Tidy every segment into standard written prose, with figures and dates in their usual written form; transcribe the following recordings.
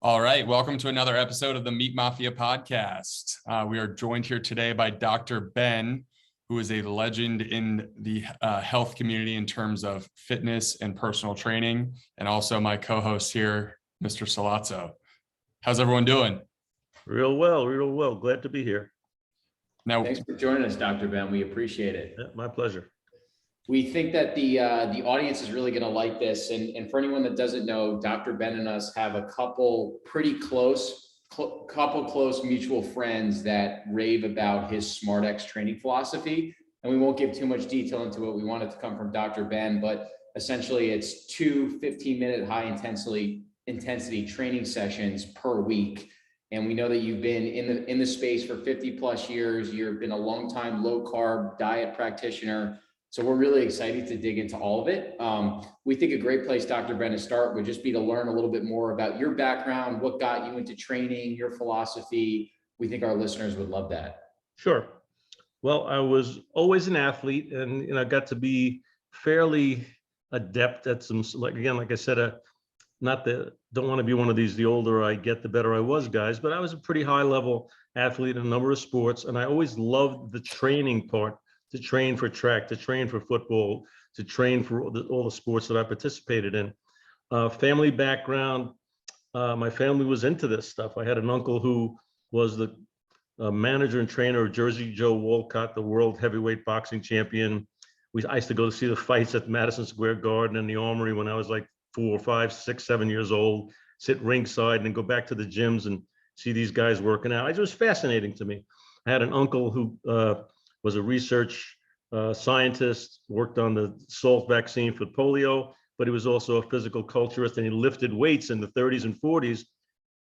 All right, welcome to another episode of the Meat Mafia podcast. We are joined here today by Dr. Ben, who is a legend in the health community in terms of fitness and personal training, and also my co-host here, Mr. Salazzo. How's everyone doing? Real well. Glad to be here. Now, thanks for joining us, Dr. Ben. We appreciate it. Yeah, my pleasure. We think that the audience is really going to like this. And for anyone that doesn't know, Dr. Ben and us have a couple pretty close mutual friends that rave about his SmartX training philosophy. And we won't give too much detail into it. We want it to come from Dr. Ben, but essentially it's 2 15-minute high intensity training sessions per week. And we know that you've been in the space for 50 plus years. You've been a long time low carb diet practitioner. So we're really excited to dig into all of it. We think a great place, Dr. Ben, to start would just be to learn a little bit more about your background, what got you into training, your philosophy. We think our listeners would love that. Sure. Well, I was always an athlete, and I got to be fairly adept at some, like I said, don't want to be one of these, the older I get, the better I was guys, but I was a pretty high level athlete in a number of sports. And I always loved the training part, to train for track, to train for football, to train for all the sports that I participated in. Family background, my family was into this stuff. I had an uncle who was the manager and trainer of Jersey Joe Walcott, the world heavyweight boxing champion. I used to go to see the fights at Madison Square Garden and the Armory when I was like 4, 5, 6, 7 years old, sit ringside and then go back to the gyms and see these guys working out. It was fascinating to me. I had an uncle who was a research scientist, worked on the salt vaccine for polio, but he was also a physical culturist, and he lifted weights in the 30s and 40s.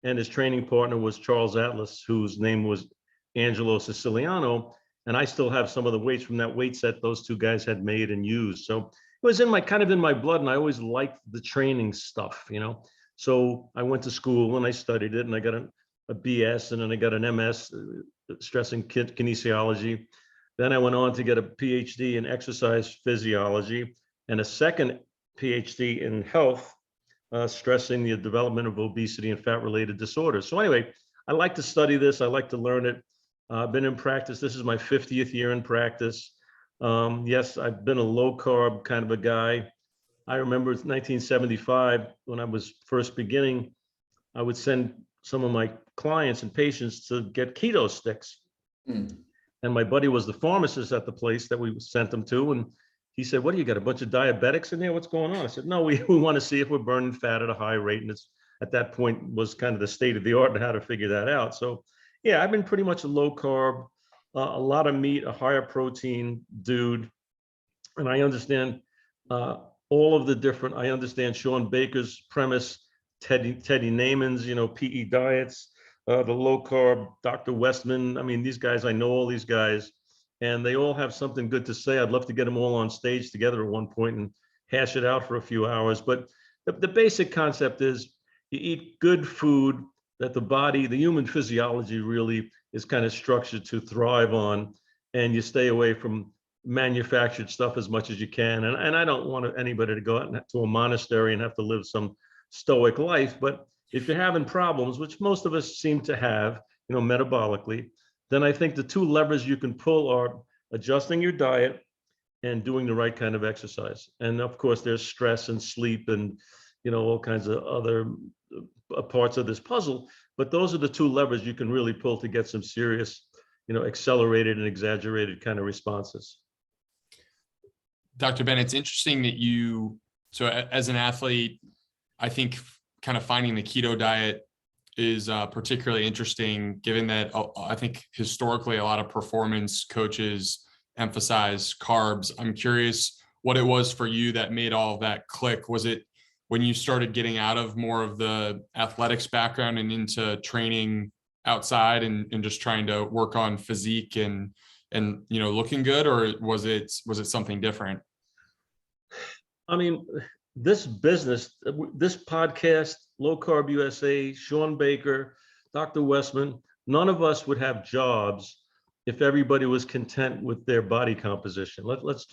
And his training partner was Charles Atlas, whose name was Angelo Siciliano. And I still have some of the weights from that weight set those two guys had made and used. So it was kind of in my blood, and I always liked the training stuff, So I went to school and I studied it, and I got a BS, and then I got an MS, stress and kinesiology. Then I went on to get a PhD in exercise physiology and a second PhD in health, stressing the development of obesity and fat-related disorders. So anyway, I like to study this. I like to learn it. I've been in practice. This is my 50th year in practice. Yes, I've been a low carb kind of a guy. I remember 1975, when I was first beginning, I would send some of my clients and patients to get keto sticks. And my buddy was the pharmacist at the place that we sent them to. And he said, "What do you got, a bunch of diabetics in there? What's going on?" I said, "No, we want to see if we're burning fat at a high rate." And it's at that point was kind of the state of the art and how to figure that out. So yeah, I've been pretty much a low carb, a lot of meat, a higher protein dude. And I understand all of the different, I understand Sean Baker's premise, Teddy Naiman's, PE diets, the low carb, Dr. Westman. I mean, these guys, I know all these guys, and they all have something good to say. I'd love to get them all on stage together at one point and hash it out for a few hours. But the basic concept is you eat good food that the body, the human physiology really is kind of structured to thrive on, and you stay away from manufactured stuff as much as you can. And I don't want anybody to go out to a monastery and have to live some stoic life, but if you're having problems, which most of us seem to have, metabolically, then I think the two levers you can pull are adjusting your diet and doing the right kind of exercise. And of course, there's stress and sleep and, all kinds of other parts of this puzzle. But those are the two levers you can really pull to get some serious, accelerated and exaggerated kind of responses. Dr. Ben, it's interesting that so as an athlete, I think kind of finding the keto diet is particularly interesting, given that I think historically a lot of performance coaches emphasize carbs. I'm curious what it was for you that made all of that click. Was it when you started getting out of more of the athletics background and into training outside and just trying to work on physique and looking good, or was it something different? I mean, this business, this podcast, Low Carb USA, Sean Baker, Dr. Westman, none of us would have jobs if everybody was content with their body composition. Let's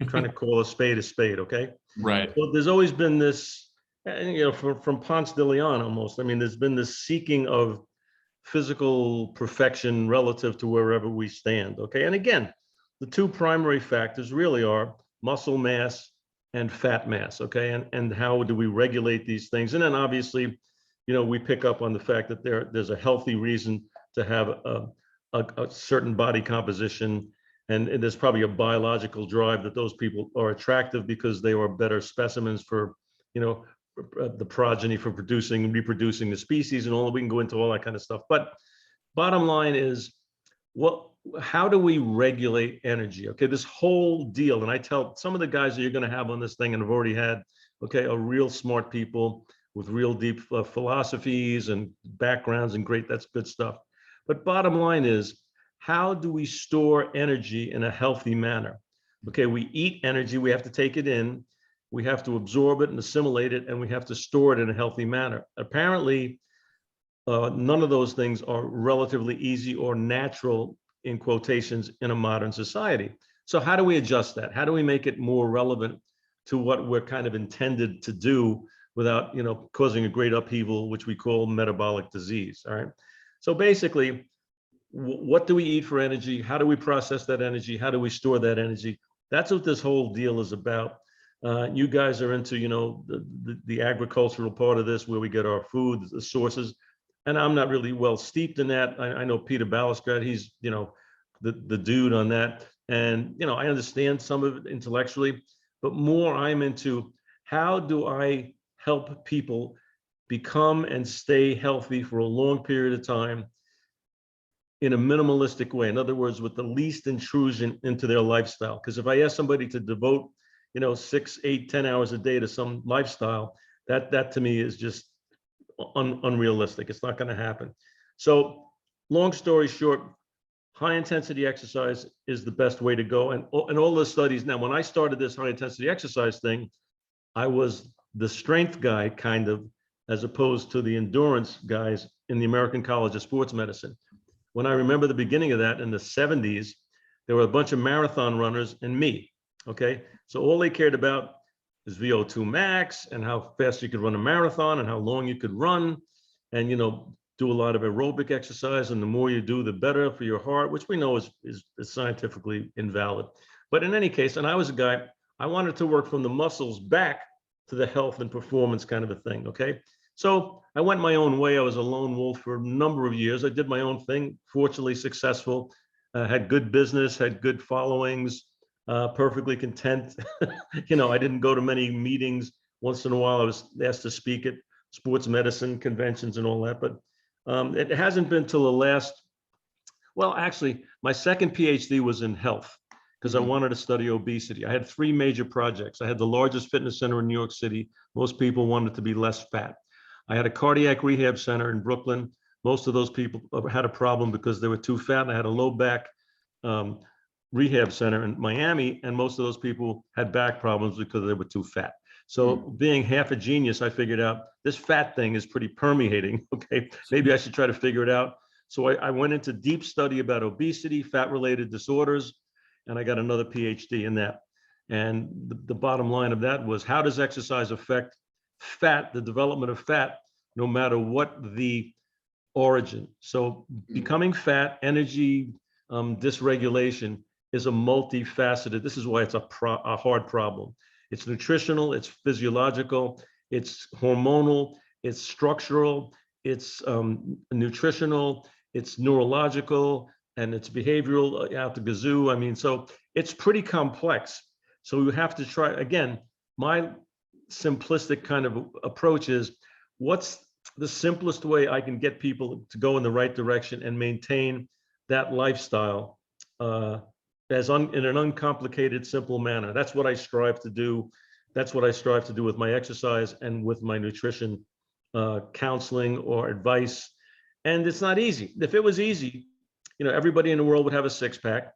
try to call a spade, okay? Right. So there's always been this And, from Ponce de Leon almost, I mean, there's been this seeking of physical perfection relative to wherever we stand. Okay. And again, the two primary factors really are muscle mass and fat mass. Okay. And how do we regulate these things? And then obviously, we pick up on the fact that there's a healthy reason to have a certain body composition. And there's probably a biological drive that those people are attractive because they are better specimens for, the progeny for reproducing the species and all. We can go into all that kind of stuff. But bottom line is, how do we regulate energy? Okay, this whole deal, and I tell some of the guys that you're going to have on this thing, and I've already had, are real smart people with real deep philosophies and backgrounds, and great, that's good stuff. But bottom line is, how do we store energy in a healthy manner? Okay, we eat energy, we have to take it in, we have to absorb it and assimilate it, and we have to store it in a healthy manner. Apparently, none of those things are relatively easy or natural, in quotations, in a modern society. So how do we adjust that? How do we make it more relevant to what we're kind of intended to do without, causing a great upheaval, which we call metabolic disease? All right. So basically, what do we eat for energy? How do we process that energy? How do we store that energy? That's what this whole deal is about. You guys are into, the agricultural part of this, where we get our food, the sources. And I'm not really well steeped in that. I know Peter Ballasgrad, he's, the dude on that. And, I understand some of it intellectually, but more I'm into, how do I help people become and stay healthy for a long period of time in a minimalistic way? In other words, with the least intrusion into their lifestyle. Because if I ask somebody to devote, 6, 8, 10 hours a day to some lifestyle, that to me is just unrealistic. It's not going to happen. So long story short, high intensity exercise is the best way to go. And all the studies now, when I started this high intensity exercise thing, I was the strength guy, kind of, as opposed to the endurance guys in the American College of Sports Medicine. When I remember the beginning of that in the 70s, there were a bunch of marathon runners and me. Okay. So all they cared about is VO2 max and how fast you could run a marathon and how long you could run, and, do a lot of aerobic exercise. And the more you do, the better for your heart, which we know is scientifically invalid. But in any case, and I was a guy, I wanted to work from the muscles back to the health and performance kind of a thing. Okay. So I went my own way. I was a lone wolf for a number of years. I did my own thing, fortunately successful, had good business, had good followings, perfectly content. I didn't go to many meetings. Once in a while, I was asked to speak at sports medicine conventions and all that. But it hasn't been till the last, well, actually, my second PhD was in health, because I wanted to study obesity. I had 3 major projects. I had the largest fitness center in New York City. Most people wanted to be less fat. I had a cardiac rehab center in Brooklyn. Most of those people had a problem because they were too fat. And I had a low back rehab center in Miami, and most of those people had back problems because they were too fat. So being half a genius, I figured out this fat thing is pretty permeating. Okay, maybe I should try to figure it out. So I went into deep study about obesity, fat-related disorders, and I got another PhD in that. And the bottom line of that was, how does exercise affect fat, the development of fat, no matter what the origin? So becoming fat, energy dysregulation is a multifaceted. This is why it's a hard problem. It's nutritional, it's physiological, it's hormonal, it's structural, it's nutritional, it's neurological, and it's behavioral out the gazoo. I mean, so it's pretty complex. So we have to try, again, my simplistic kind of approach is, what's the simplest way I can get people to go in the right direction and maintain that lifestyle in an uncomplicated, simple manner. That's what I strive to do. That's what I strive to do with my exercise and with my nutrition counseling or advice. And it's not easy. If it was easy, everybody in the world would have a 6-pack.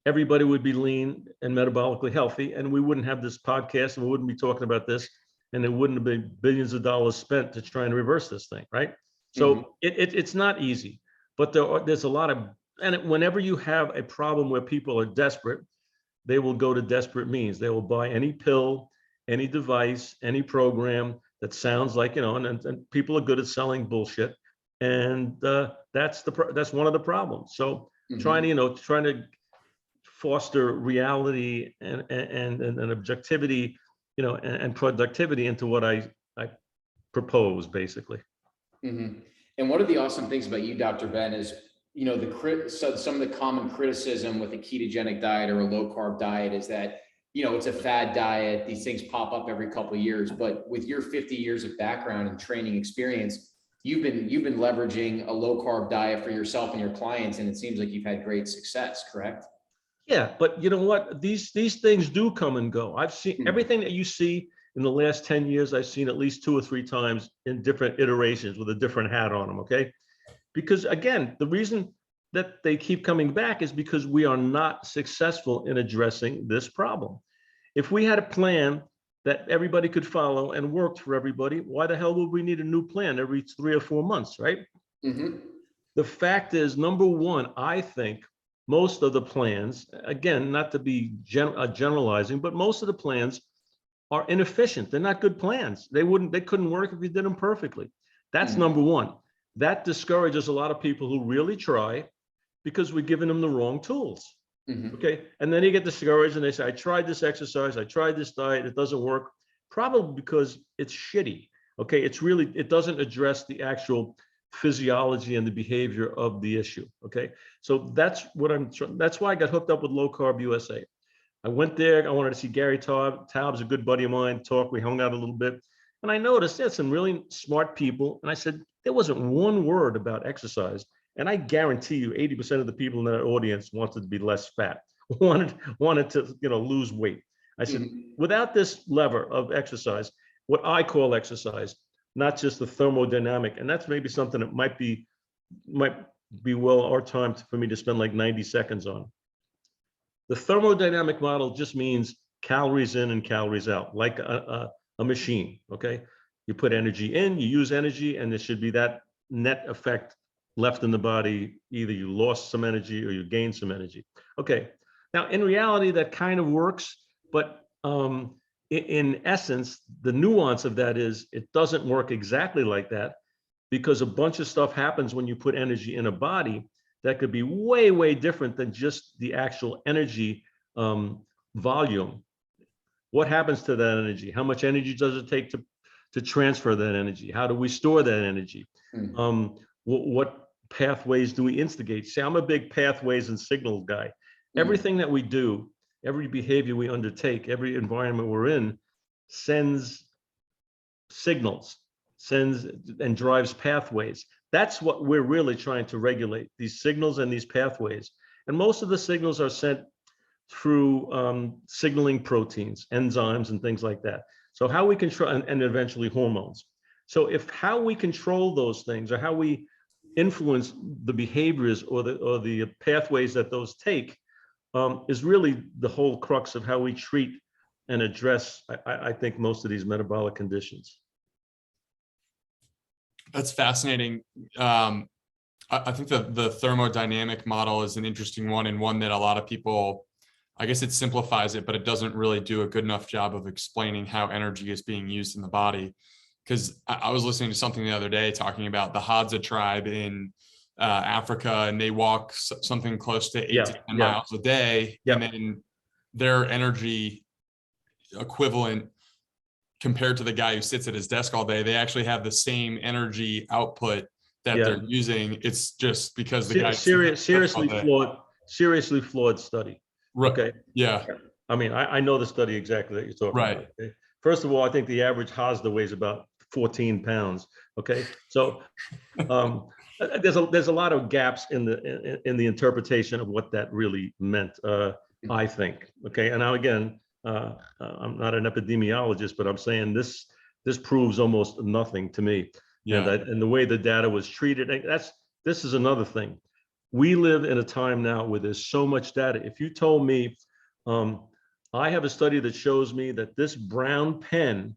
Everybody would be lean and metabolically healthy, and we wouldn't have this podcast, and we wouldn't be talking about this, and there wouldn't have been billions of dollars spent to try and reverse this thing, right? So it's not easy, but there's a lot of, and whenever you have a problem where people are desperate, they will go to desperate means. They will buy any pill, any device, any program that sounds like, and people are good at selling bullshit. And that's one of the problems. So trying to foster reality and objectivity, and productivity into what I propose, basically. Mm-hmm. And one of the awesome things about you, Dr. Ben, is, so some of the common criticism with a ketogenic diet or a low carb diet is that, it's a fad diet. These things pop up every couple of years, but with your 50 years of background and training experience, you've been leveraging a low carb diet for yourself and your clients. And it seems like you've had great success, correct? Yeah, but you know what? These things do come and go. I've seen everything that you see in the last 10 years. I've seen at least 2 or 3 times in different iterations with a different hat on them. Okay. Because again, the reason that they keep coming back is because we are not successful in addressing this problem. If we had a plan that everybody could follow and worked for everybody, why the hell would we need a new plan every 3 or 4 months, right? Mm-hmm. The fact is, number one, I think most of the plans, again, not to be generalizing, but most of the plans are inefficient. They're not good plans. They couldn't work if you did them perfectly. That's number one. That discourages a lot of people who really try, because we're giving them the wrong tools. Okay. And then you get discouraged and they say, I tried this exercise, I tried this diet, it doesn't work. Probably because it's shitty. Okay. It doesn't address the actual physiology and the behavior of the issue. Okay. So that's why I got hooked up with Low Carb USA. I went there. I wanted to see Gary Taub. Taub's a good buddy of mine. We hung out a little bit. And I noticed there's some really smart people. And I said, there wasn't one word about exercise. And I guarantee you 80% of the people in that audience wanted to be less fat, wanted to, lose weight. I said, without this lever of exercise, what I call exercise, not just the thermodynamic, and that's maybe something that might be well our time for me to spend like 90 seconds on. The thermodynamic model just means calories in and calories out, like a machine, okay? You put energy in, you use energy, and there should be that net effect left in the body. Either you lost some energy or you gained some energy. Okay, now in reality, that kind of works, but in essence, the nuance of that is it doesn't work exactly like that, because a bunch of stuff happens when you put energy in a body that could be way, way different than just the actual energy volume. What happens to that energy? How much energy does it take to transfer that energy? How do we store that energy? What pathways do we instigate? See, I'm a big pathways and signals guy. Everything that we do, every behavior we undertake, every environment we're in sends signals, sends and drives pathways. That's what we're really trying to regulate, these signals and these pathways. And most of the signals are sent through signaling proteins, enzymes, and things like that. So how we control, and eventually hormones. So if how we control those things, or how we influence the behaviors or the pathways that those take, is really the whole crux of how we treat and address, I think, most of these metabolic conditions. That's fascinating. I think the thermodynamic model is an interesting one, and one that a lot of people, I guess it simplifies it, but it doesn't really do a good enough job of explaining how energy is being used in the body. Because I was listening to something the other day talking about the Hadza tribe in Africa, and they walk something close to 8 to 10 miles a day, and then their energy equivalent compared to the guy who sits at his desk all day, they actually have the same energy output that they're using. It's just because the guy seriously flawed study. Right. Okay. Yeah. I mean, I know the study exactly that you're talking about. Okay? First of all, I think the average Hadza weighs about 14 pounds. Okay. So there's a lot of gaps in the interpretation of what that really meant, I think. Okay. And now again, I'm not an epidemiologist, but I'm saying this proves almost nothing to me. Yeah. And the way the data was treated, this is another thing. We live in a time now where there's so much data. If you told me, I have a study that shows me that this brown pen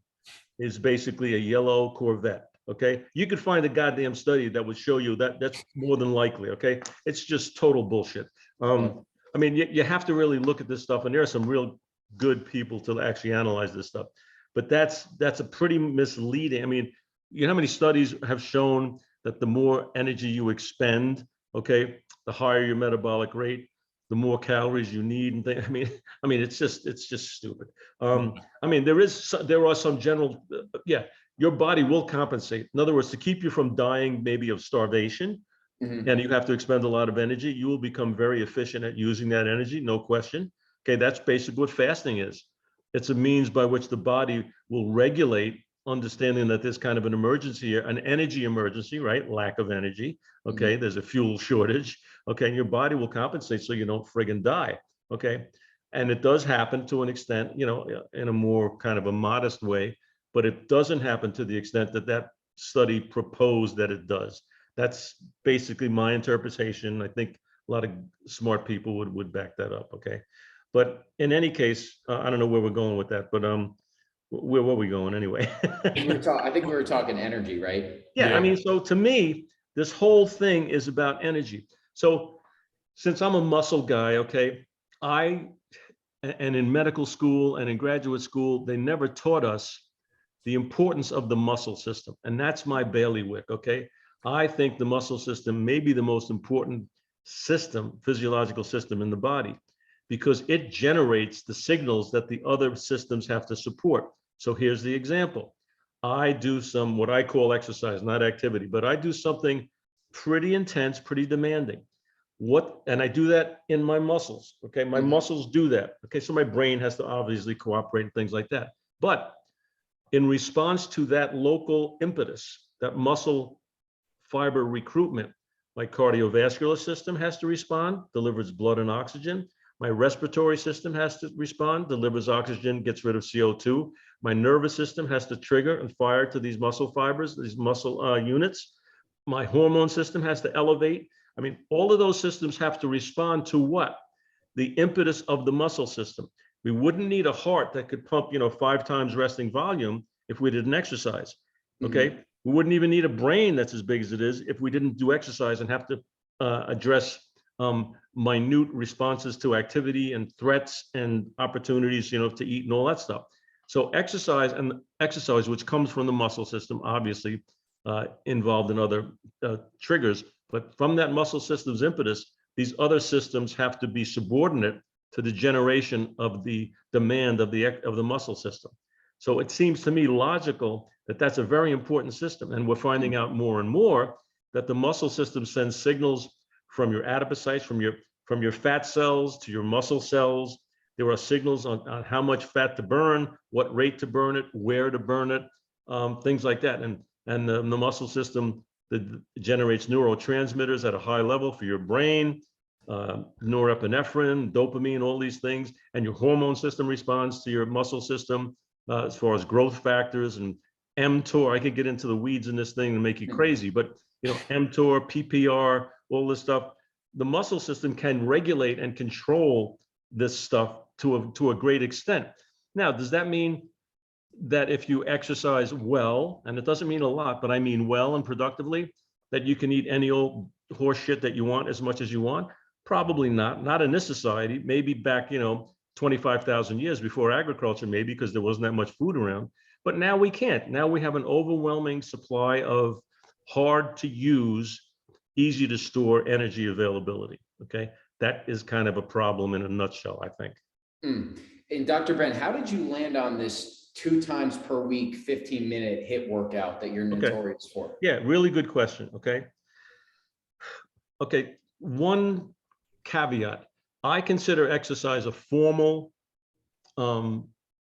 is basically a yellow Corvette. Okay, you could find a goddamn study that would show you that that's more than likely. Okay, it's just total bullshit. I mean, you have to really look at this stuff, and there are some real good people to actually analyze this stuff. but that's a pretty misleading. I mean, you know how many studies have shown that the more energy you expend, okay, the higher your metabolic rate, the more calories you need, and things. I mean, it's just stupid. I mean, there are some general, yeah, your body will compensate. In other words, to keep you from dying, maybe of starvation, and you have to expend a lot of energy, you will become very efficient at using that energy, no question. Okay, that's basically what fasting is. It's a means by which the body will regulate, understanding that there's kind of an emergency here, an energy emergency, right? Lack of energy. Okay, there's a fuel shortage. Okay, and your body will compensate so you don't friggin' die. Okay, and it does happen to an extent, you know, in a more kind of a modest way, but it doesn't happen to the extent that that study proposed that it does. That's basically my interpretation. I think a lot of smart people would back that up. Okay, but in any case, I don't know where we're going with that, but where were we going anyway? I think we were talking energy, right? Yeah, I mean, so to me, this whole thing is about energy. So since I'm a muscle guy, okay, and in medical school and in graduate school, they never taught us the importance of the muscle system. And that's my bailiwick, okay? I think the muscle system may be the most important system, physiological system in the body, because it generates the signals that the other systems have to support. So here's the example. I do some, what I call exercise, not activity, but I do something pretty intense, pretty demanding. And I do that in my muscles, okay? My muscles do that, okay? So my brain has to obviously cooperate and things like that. But in response to that local impetus, that muscle fiber recruitment, my cardiovascular system has to respond, delivers blood and oxygen. My respiratory system has to respond, delivers oxygen, gets rid of CO2. My nervous system has to trigger and fire to these muscle fibers, these muscle units. My hormone system has to elevate. I mean, all of those systems have to respond to what? The impetus of the muscle system. We wouldn't need a heart that could pump, 5 times resting volume if we didn't exercise, okay? We wouldn't even need a brain that's as big as it is if we didn't do exercise and have to address minute responses to activity and threats and opportunities, to eat and all that stuff. So exercise, which comes from the muscle system, obviously involved in other triggers, but from that muscle system's impetus, these other systems have to be subordinate to the generation of the demand of the muscle system. So it seems to me logical that that's a very important system. And we're finding out more and more that the muscle system sends signals from your adipocytes, from your fat cells to your muscle cells. There are signals on how much fat to burn, what rate to burn it, where to burn it, things like that. And the muscle system that generates neurotransmitters at a high level for your brain, norepinephrine, dopamine, all these things. And your hormone system responds to your muscle system as far as growth factors and mTOR. I could get into the weeds in this thing and make you crazy, but mTOR, PPR, all this stuff. The muscle system can regulate and control this stuff to a great extent. Now, does that mean that if you exercise well, and it doesn't mean a lot, but I mean well and productively, that you can eat any old horse shit that you want as much as you want? Probably not in this society. Maybe back, 25,000 years before agriculture, maybe, because there wasn't that much food around. But now we can't. Now we have an overwhelming supply of hard to use, easy to store energy availability. Okay, that is kind of a problem in a nutshell, I think. And Dr. Ben, how did you land on this 2 times per week, 15-minute HIIT workout that you're notorious for? Yeah, really good question. Okay, one caveat. I consider exercise a formal,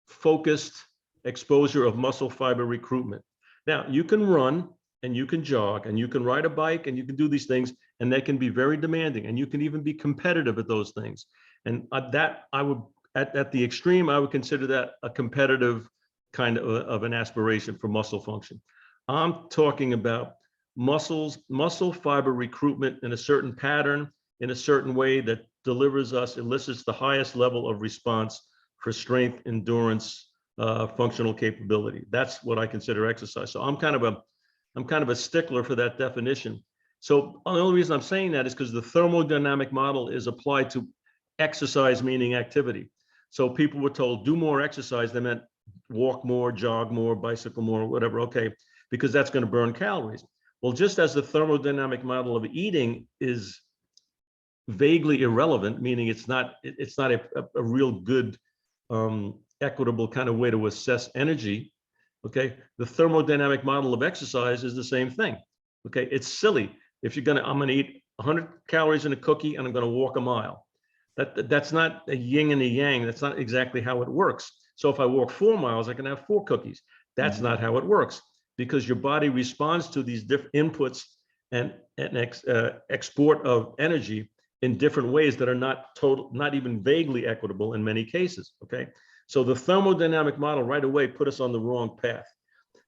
focused exposure of muscle fiber recruitment. Now, you can run and you can jog and you can ride a bike and you can do these things, and they can be very demanding, and you can even be competitive at those things. And that I would, at the extreme, I would consider that a competitive kind of an aspiration for muscle function. I'm talking about muscle fiber recruitment in a certain pattern, in a certain way that elicits the highest level of response for strength, endurance, functional capability. That's what I consider exercise. So I'm kind of a stickler for that definition. So the only reason I'm saying that is because the thermodynamic model is applied to exercise, meaning activity. So people were told, do more exercise. They meant walk more, jog more, bicycle more, whatever. Okay, because that's going to burn calories. Well, just as the thermodynamic model of eating is vaguely irrelevant, meaning it's not a real good equitable kind of way to assess energy. Okay, the thermodynamic model of exercise is the same thing. Okay, it's silly if I'm going to eat 100 calories in a cookie and I'm going to walk a mile. That's not a yin and a yang. That's not exactly how it works. So if I walk 4 miles, I can have 4 cookies. That's not how it works, because your body responds to these different inputs and export of energy in different ways that are not even vaguely equitable in many cases. Okay, so the thermodynamic model right away put us on the wrong path.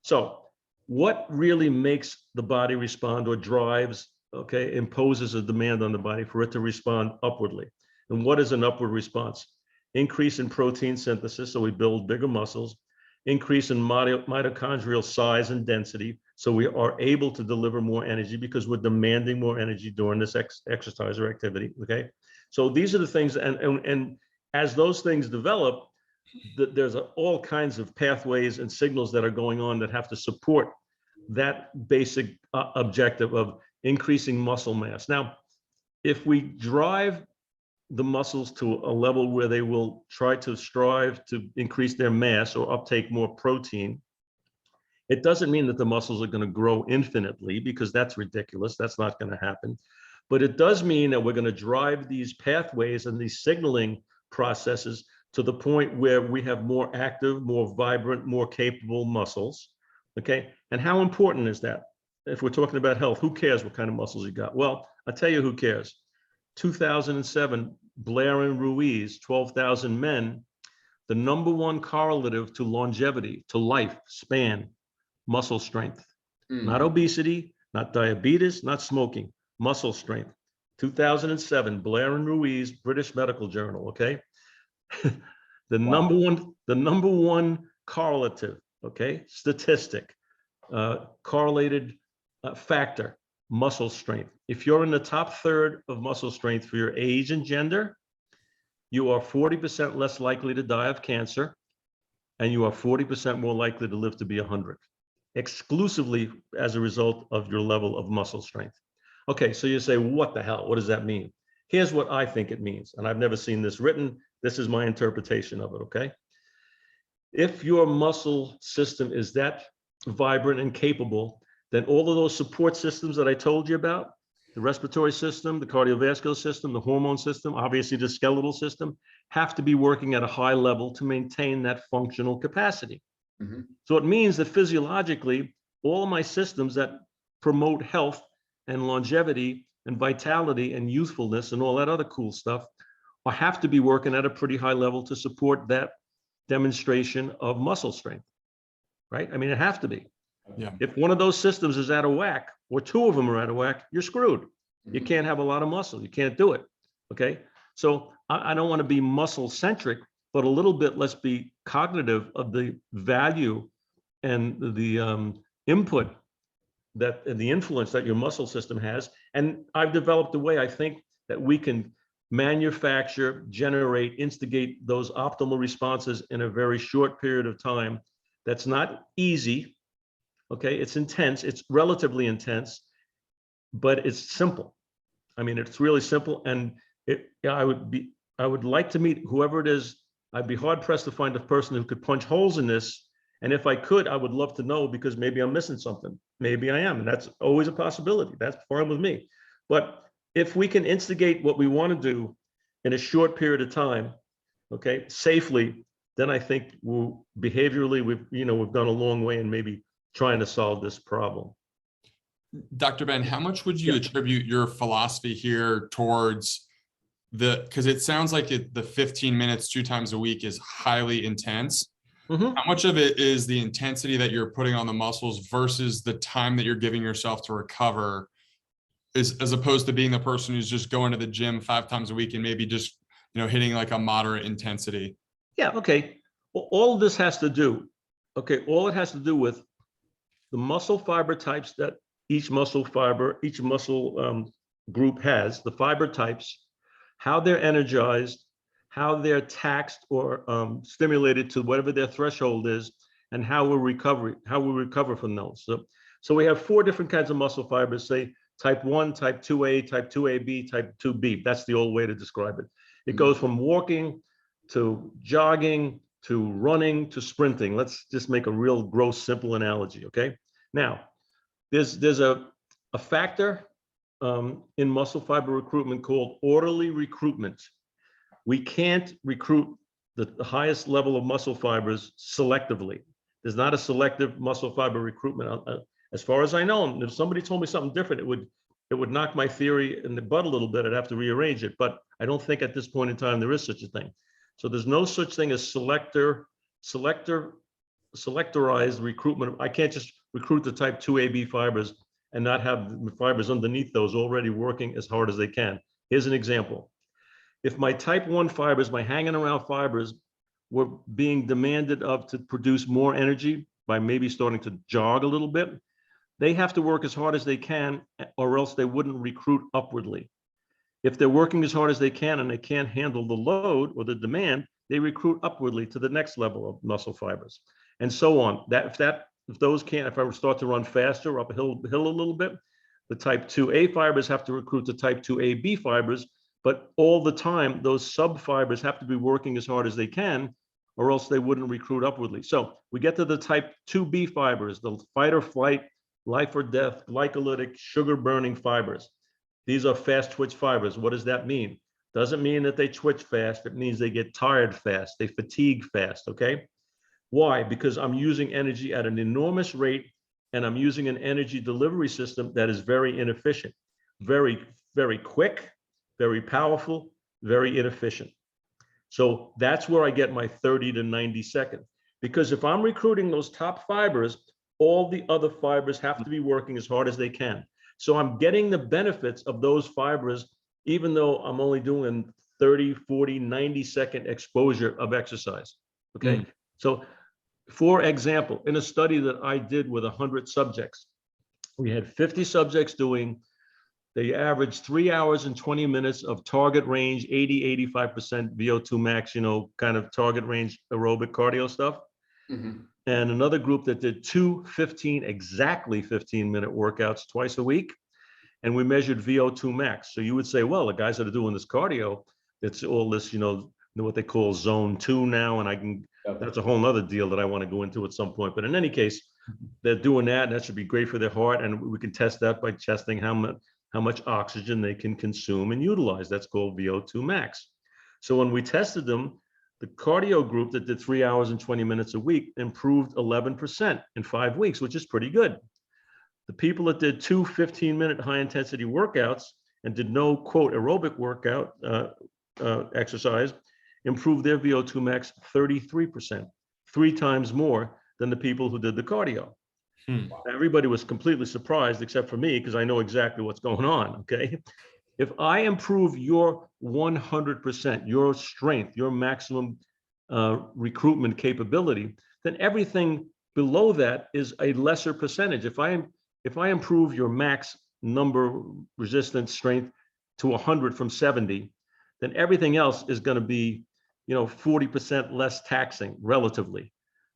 So what really makes the body respond, or drives, okay, imposes a demand on the body for it to respond upwardly? And what is an upward response? Increase in protein synthesis, so we build bigger muscles. Increase in mitochondrial size and density, so we are able to deliver more energy because we're demanding more energy during this exercise or activity. Okay, so these are the things, and as those things develop, there's all kinds of pathways and signals that are going on that have to support that basic objective of increasing muscle mass. Now, if we drive the muscles to a level where they will try to strive to increase their mass or uptake more protein, it doesn't mean that the muscles are going to grow infinitely, because that's ridiculous. That's not going to happen. But it does mean that we're going to drive these pathways and these signaling processes to the point where we have more active, more vibrant, more capable muscles. Okay, and how important is that? If we're talking about health, who cares what kind of muscles you got? Well, I'll tell you who cares. 2007, Blair and Ruiz, 12,000 men, the #1 correlative to longevity, to life span, muscle strength. Not obesity, not diabetes, not smoking, muscle strength. 2007, Blair and Ruiz, British Medical Journal, okay? the number one correlative, okay, statistic, correlated factor, muscle strength. If you're in the top third of muscle strength for your age and gender, you are 40% less likely to die of cancer, and you are 40% more likely to live to be 100, exclusively as a result of your level of muscle strength. Okay, so you say, what the hell? What does that mean? Here's what I think it means, and I've never seen this written. This is my interpretation of it, okay? If your muscle system is that vibrant and capable, then all of those support systems that I told you about, the respiratory system, the cardiovascular system, the hormone system, obviously the skeletal system, have to be working at a high level to maintain that functional capacity. So it means that physiologically, all of my systems that promote health and longevity and vitality and youthfulness and all that other cool stuff have to be working at a pretty high level to support that demonstration of muscle strength, right? I mean, it has to be. Yeah. If one of those systems is out of whack, or 2 of them are out of whack, you're screwed. You can't have a lot of muscle. You can't do it. Okay. So I don't want to be muscle centric, but a little bit, let's be cognitive of the value and the input that, and the influence that your muscle system has. And I've developed a way, I think, that we can manufacture, generate, instigate those optimal responses in a very short period of time. That's not easy. Okay, it's intense, it's relatively intense, but it's simple. I mean, it's really simple. And I would like to meet whoever it is. I'd be hard pressed to find a person who could punch holes in this. And if I could, I would love to know, because maybe I'm missing something. Maybe I am, and that's always a possibility. That's fine with me. But if we can instigate what we want to do in a short period of time, okay, safely, then I think behaviorally we've done a long way in maybe trying to solve this problem. Dr. Ben, how much would you attribute your philosophy here towards because it sounds like the 15 minutes 2 times a week is highly intense. How much of it is the intensity that you're putting on the muscles versus the time that you're giving yourself to recover, as opposed to being the person who's just going to the gym 5 times a week and maybe just, hitting like a moderate intensity? Yeah. Okay. Well, all this has to do, all it has to do with the muscle fiber types that each muscle group has, the fiber types, how they're energized, how they're taxed or stimulated to whatever their threshold is, and how we recover from those. So we have 4 different kinds of muscle fibers, say type 1, type 2A, type 2AB, type 2B. That's the old way to describe it. It goes from walking to jogging to running to sprinting. Let's just make a real gross, simple analogy, okay? Now, there's a factor in muscle fiber recruitment called orderly recruitment. We can't recruit the highest level of muscle fibers selectively. There's not a selective muscle fiber recruitment. As far as I know, and if somebody told me something different, it would knock my theory in the butt a little bit. I'd have to rearrange it, but I don't think at this point in time there is such a thing. So there's no such thing as selectorized recruitment. I can't just recruit the type 2AB fibers and not have the fibers underneath those already working as hard as they can. Here's an example. If my type 1 fibers, my hanging around fibers, were being demanded of to produce more energy by maybe starting to jog a little bit, they have to work as hard as they can, or else they wouldn't recruit upwardly. If they're working as hard as they can and they can't handle the load or the demand, they recruit upwardly to the next level of muscle fibers, and so on. If I start to run faster up a hill a little bit, the type 2A fibers have to recruit the type 2AB fibers, but all the time, those sub fibers have to be working as hard as they can, or else they wouldn't recruit upwardly. So we get to the type 2B fibers, the fight or flight, life or death, glycolytic, sugar burning fibers. These are fast twitch fibers. What does that mean? Doesn't mean that they twitch fast. It means they get tired fast. They fatigue fast, okay? Why? Because I'm using energy at an enormous rate, and I'm using an energy delivery system that is very inefficient, very, very quick, very powerful, very inefficient. So that's where I get my 30 to 90 seconds. Because if I'm recruiting those top fibers, all the other fibers have to be working as hard as they can. So I'm getting the benefits of those fibers, even though I'm only doing 30, 40, 90-second exposure of exercise, okay? So for example, in a study that I did with 100 subjects, we had 50 subjects they averaged 3 hours and 20 minutes of target range, 80, 85% VO2 max, kind of target range aerobic cardio stuff. And another group that did exactly 15-minute workouts twice a week. And we measured VO2 max. So you would say, well, the guys that are doing this cardio, it's all this, what they call zone 2 now. And that's a whole nother deal that I want to go into at some point. But in any case, they're doing that, and that should be great for their heart. And we can test that by testing how much oxygen they can consume and utilize. That's called VO2 max. So when we tested them, the cardio group that did 3 hours and 20 minutes a week improved 11% in 5 weeks, which is pretty good. The people that did 2 15-minute high-intensity workouts and did no, quote, aerobic workout exercise improved their VO2 max 33%, 3 times more than the people who did the cardio. Everybody was completely surprised except for me, because I know exactly what's going on, okay? If I improve your 100%, your strength, your maximum recruitment capability, then everything below that is a lesser percentage. If I improve your max number, resistance, strength to 100 from 70, then everything else is going to be, 40% less taxing relatively.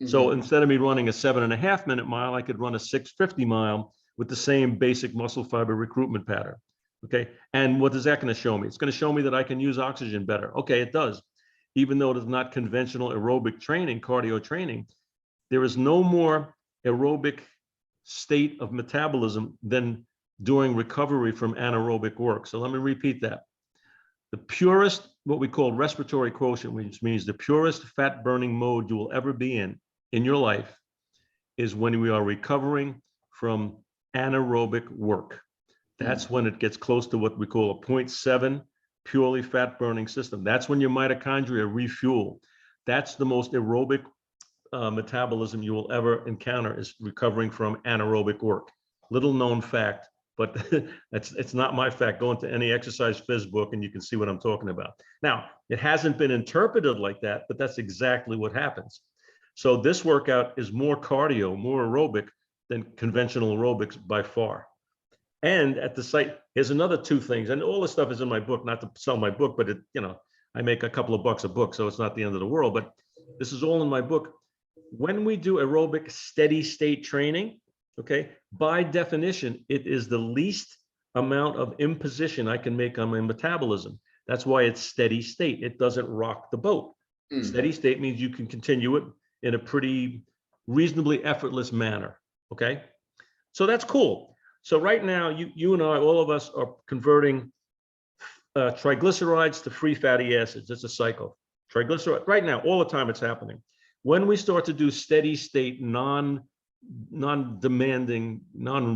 So instead of me running a 7.5-minute mile, I could run a 650 mile with the same basic muscle fiber recruitment pattern. Okay. And what is that going to show me? It's going to show me that I can use oxygen better. Okay, it does. Even though it is not conventional aerobic training, cardio training, there is no more aerobic state of metabolism than during recovery from anaerobic work. So let me repeat that. The purest, what we call respiratory quotient, which means the purest fat burning mode you will ever be in your life, is when we are recovering from anaerobic work. That's when it gets close to what we call a 0.7 purely fat burning system. That's when your mitochondria refuel. That's the most aerobic metabolism you will ever encounter, is recovering from anaerobic work. Little known fact, but it's not my fact. Go into any exercise phys book and you can see what I'm talking about. Now, it hasn't been interpreted like that, but that's exactly what happens. So this workout is more cardio, more aerobic than conventional aerobics by far. And at the site, here's another 2 things, and all this stuff is in my book, not to sell my book, but I make a couple of bucks a book, so it's not the end of the world, but this is all in my book. When we do aerobic steady state training, okay, by definition, it is the least amount of imposition I can make on my metabolism. That's why it's steady state. It doesn't rock the boat. Steady state means you can continue it in a pretty reasonably effortless manner, okay? So that's cool. So right now, you and I, all of us are converting triglycerides to free fatty acids. It's a cycle. Triglyceride, right now, all the time it's happening. When we start to do steady state, non-demanding,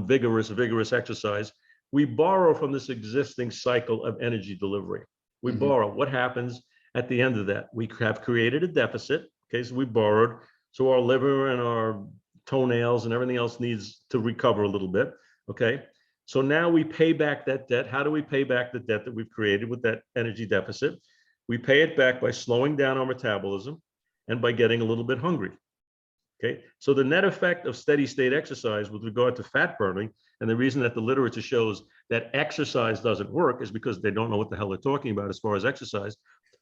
vigorous exercise, we borrow from this existing cycle of energy delivery. We borrow. What happens at the end of that? We have created a deficit. Okay, so we borrowed. So our liver and our toenails and everything else needs to recover a little bit. Okay, so now we pay back that debt. How do we pay back the debt that we've created with that energy deficit? We pay it back by slowing down our metabolism and by getting a little bit hungry. Okay, so the net effect of steady state exercise with regard to fat burning, and the reason that the literature shows that exercise doesn't work is because they don't know what the hell they're talking about as far as exercise,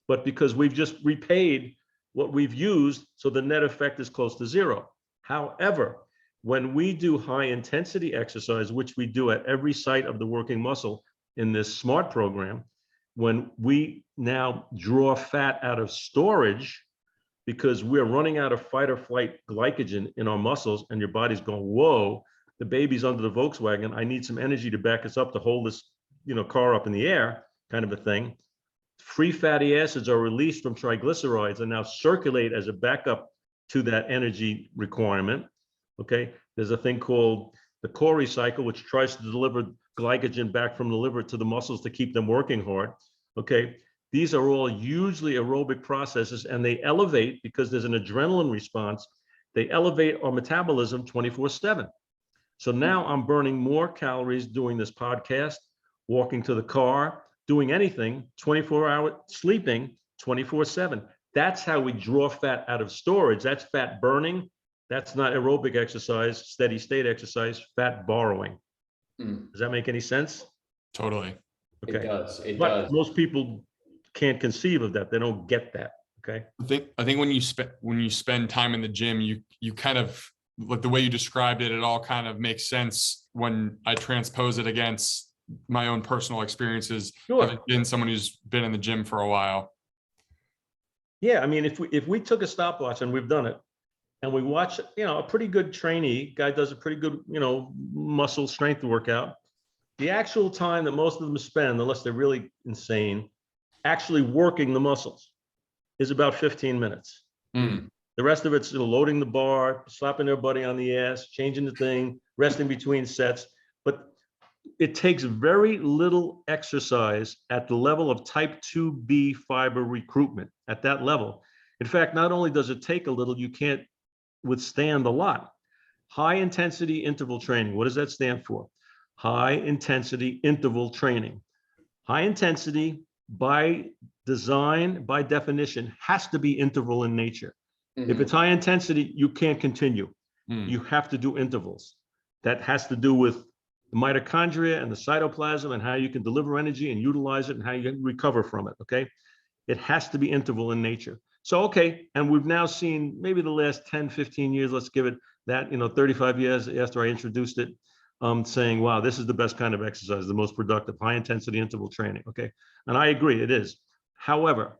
but because we've just repaid what we've used, so the net effect is close to zero. However, when we do high intensity exercise, which we do at every site of the working muscle in this SMART program, when we now draw fat out of storage, because we're running out of fight or flight glycogen in our muscles, and your body's going, whoa, the baby's under the Volkswagen. I need some energy to back us up to hold this, car up in the air, kind of a thing. Free fatty acids are released from triglycerides and now circulate as a backup to that energy requirement. Okay, there's a thing called the Cori cycle, which tries to deliver glycogen back from the liver to the muscles to keep them working hard. Okay. These are all hugely aerobic processes, and they elevate, because there's an adrenaline response, they elevate our metabolism 24/7. So now I'm burning more calories doing this podcast, walking to the car, doing anything, 24-hour sleeping 24/7. That's how we draw fat out of storage. That's fat burning. That's not aerobic exercise, steady state exercise, fat borrowing. Does that make any sense? Totally. Okay. It does. It but does. Most people can't conceive of that. They don't get that. Okay. I think when you spend time in the gym, you kind of, like the way you described it, it all kind of makes sense when I transpose it against my own personal experiences. Sure. Having been someone who's been in the gym for a while. Yeah, I mean, if we took a stopwatch, and we've done it, and we watch, a pretty good trainee guy does a pretty good, muscle strength workout, the actual time that most of them spend, unless they're really insane, actually working the muscles is about 15 minutes. The rest of it's loading the bar, slapping their buddy on the ass, changing the thing, resting between sets. But it takes very little exercise at the level of type 2B fiber recruitment at that level. In fact, not only does it take a little, you can't withstand a lot. High intensity interval training. What does that stand for? High intensity interval training. High intensity, by design, by definition, has to be interval in nature. If it's high intensity, you can't continue. You have to do intervals. That has to do with the mitochondria and the cytoplasm and how you can deliver energy and utilize it and how you can recover from it, okay? It has to be interval in nature. So, okay, and we've now seen maybe the last 10, 15 years, let's give it that, 35 years after I introduced it, saying, wow, this is the best kind of exercise, the most productive, high intensity interval training, okay? And I agree, it is. However,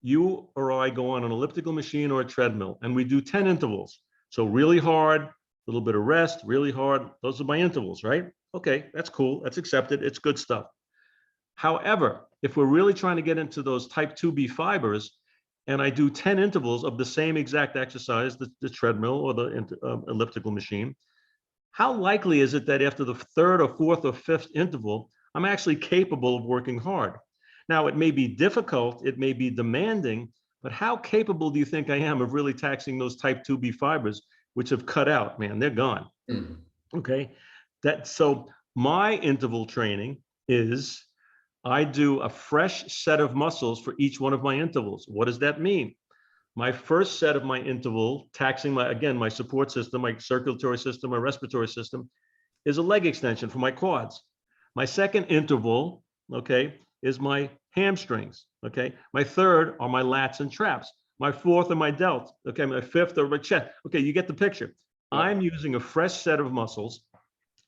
you or I go on an elliptical machine or a treadmill, and we do 10 intervals. So really hard, a little bit of rest, really hard. Those are my intervals, right? Okay, that's cool. That's accepted. It's good stuff. However, if we're really trying to get into those type 2B fibers, and I do 10 intervals of the same exact exercise, the treadmill or the elliptical machine, how likely is it that after the third or fourth or fifth interval, I'm actually capable of working hard? Now, it may be difficult, it may be demanding, but how capable do you think I am of really taxing those type 2B fibers, which have cut out, man, they're gone. Okay, so my interval training is I do a fresh set of muscles for each one of my intervals. What does that mean? My first set of my interval, taxing my support system, my circulatory system, my respiratory system, is a leg extension for my quads. My second interval, okay, is my hamstrings. Okay. My third are my lats and traps. My fourth are my delts. Okay. My fifth are my chest. Okay. You get the picture. Yeah. I'm using a fresh set of muscles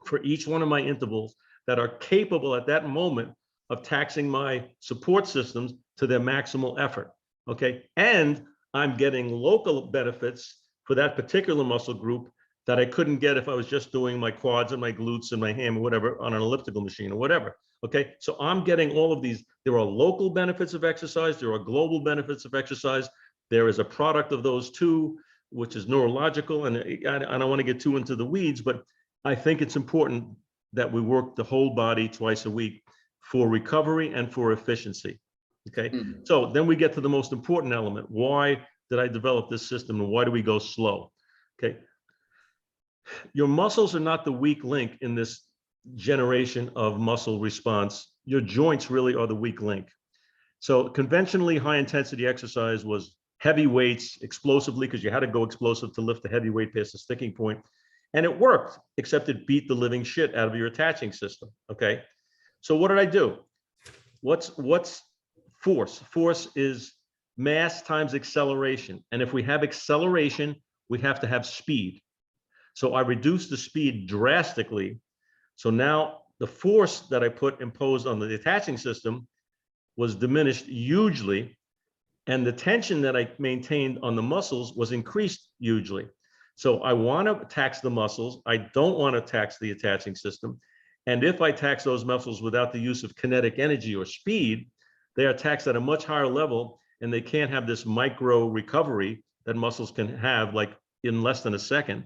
for each one of my intervals that are capable at that moment of taxing my support systems to their maximal effort. Okay. And I'm getting local benefits for that particular muscle group that I couldn't get if I was just doing my quads and my glutes and my ham or whatever on an elliptical machine or whatever. Okay. So I'm getting all of these. There are local benefits of exercise. There are global benefits of exercise. There is a product of those two, which is neurological. And I don't want to get too into the weeds, but I think it's important that we work the whole body twice a week for recovery and for efficiency. Okay. So then we get to the most important element. Why did I develop this system and why do we go slow? Okay. Your muscles are not the weak link in this generation of muscle response. Your joints really are the weak link. So conventionally high intensity exercise was heavy weights explosively because you had to go explosive to lift the heavy weight past the sticking point. And it worked, except it beat the living shit out of your attaching system. Okay. So what did I do? What's force? Force is mass times acceleration. And if we have acceleration, we have to have speed. So I reduced the speed drastically. So now the force that I imposed on the attaching system was diminished hugely. And the tension that I maintained on the muscles was increased hugely. So I want to tax the muscles. I don't want to tax the attaching system. And if I tax those muscles without the use of kinetic energy or speed, they are taxed at a much higher level and they can't have this micro recovery that muscles can have like in less than a second.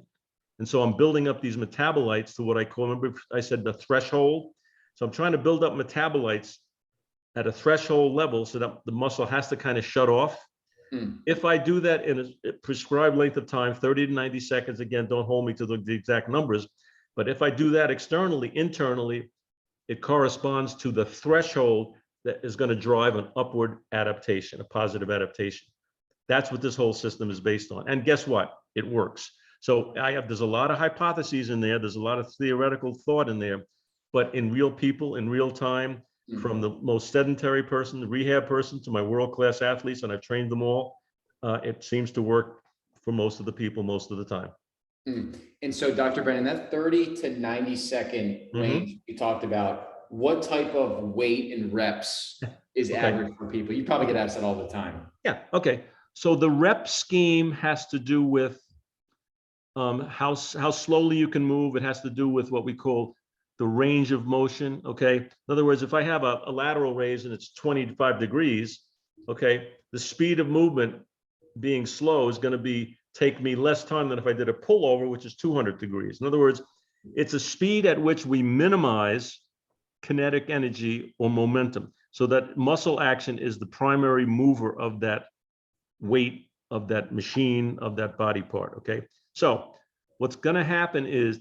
And so I'm building up these metabolites to what I call, remember I said the threshold. So I'm trying to build up metabolites at a threshold level so that the muscle has to kind of shut off. If I do that in a prescribed length of time, 30 to 90 seconds, again, don't hold me to the exact numbers, but if I do that externally, internally, it corresponds to the threshold that is going to drive an upward adaptation, a positive adaptation. That's what this whole system is based on. And guess what? It works. So there's a lot of hypotheses in there. There's a lot of theoretical thought in there, but in real people, in real time, from the most sedentary person, the rehab person, to my world-class athletes, and I've trained them all, it seems to work for most of the people most of the time. And so, Dr. Brennan, that 30 to 90 second range you talked about, what type of weight and reps is average for people? You probably get asked that all the time. Yeah. Okay. So the rep scheme has to do with how slowly you can move. It has to do with what we call the range of motion. Okay. In other words, if I have a lateral raise and it's 25 degrees, okay, the speed of movement being slow is going to take me less time than if I did a pullover, which is 200 degrees. In other words, it's a speed at which we minimize kinetic energy or momentum, so that muscle action is the primary mover of that weight, of that machine, of that body part. Okay. So what's going to happen is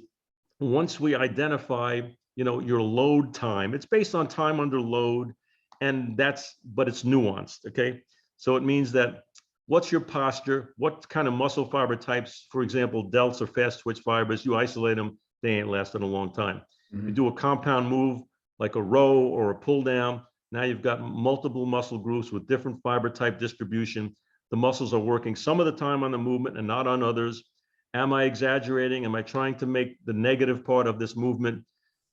once we identify, your load time, it's based on time under load, but it's nuanced. Okay. So it means that what's your posture? What kind of muscle fiber types, for example, delts or fast twitch fibers, you isolate them, they ain't lasting a long time. You do a compound move like a row or a pull down. Now you've got multiple muscle groups with different fiber type distribution. The muscles are working some of the time on the movement and not on others. Am I exaggerating? Am I trying to make the negative part of this movement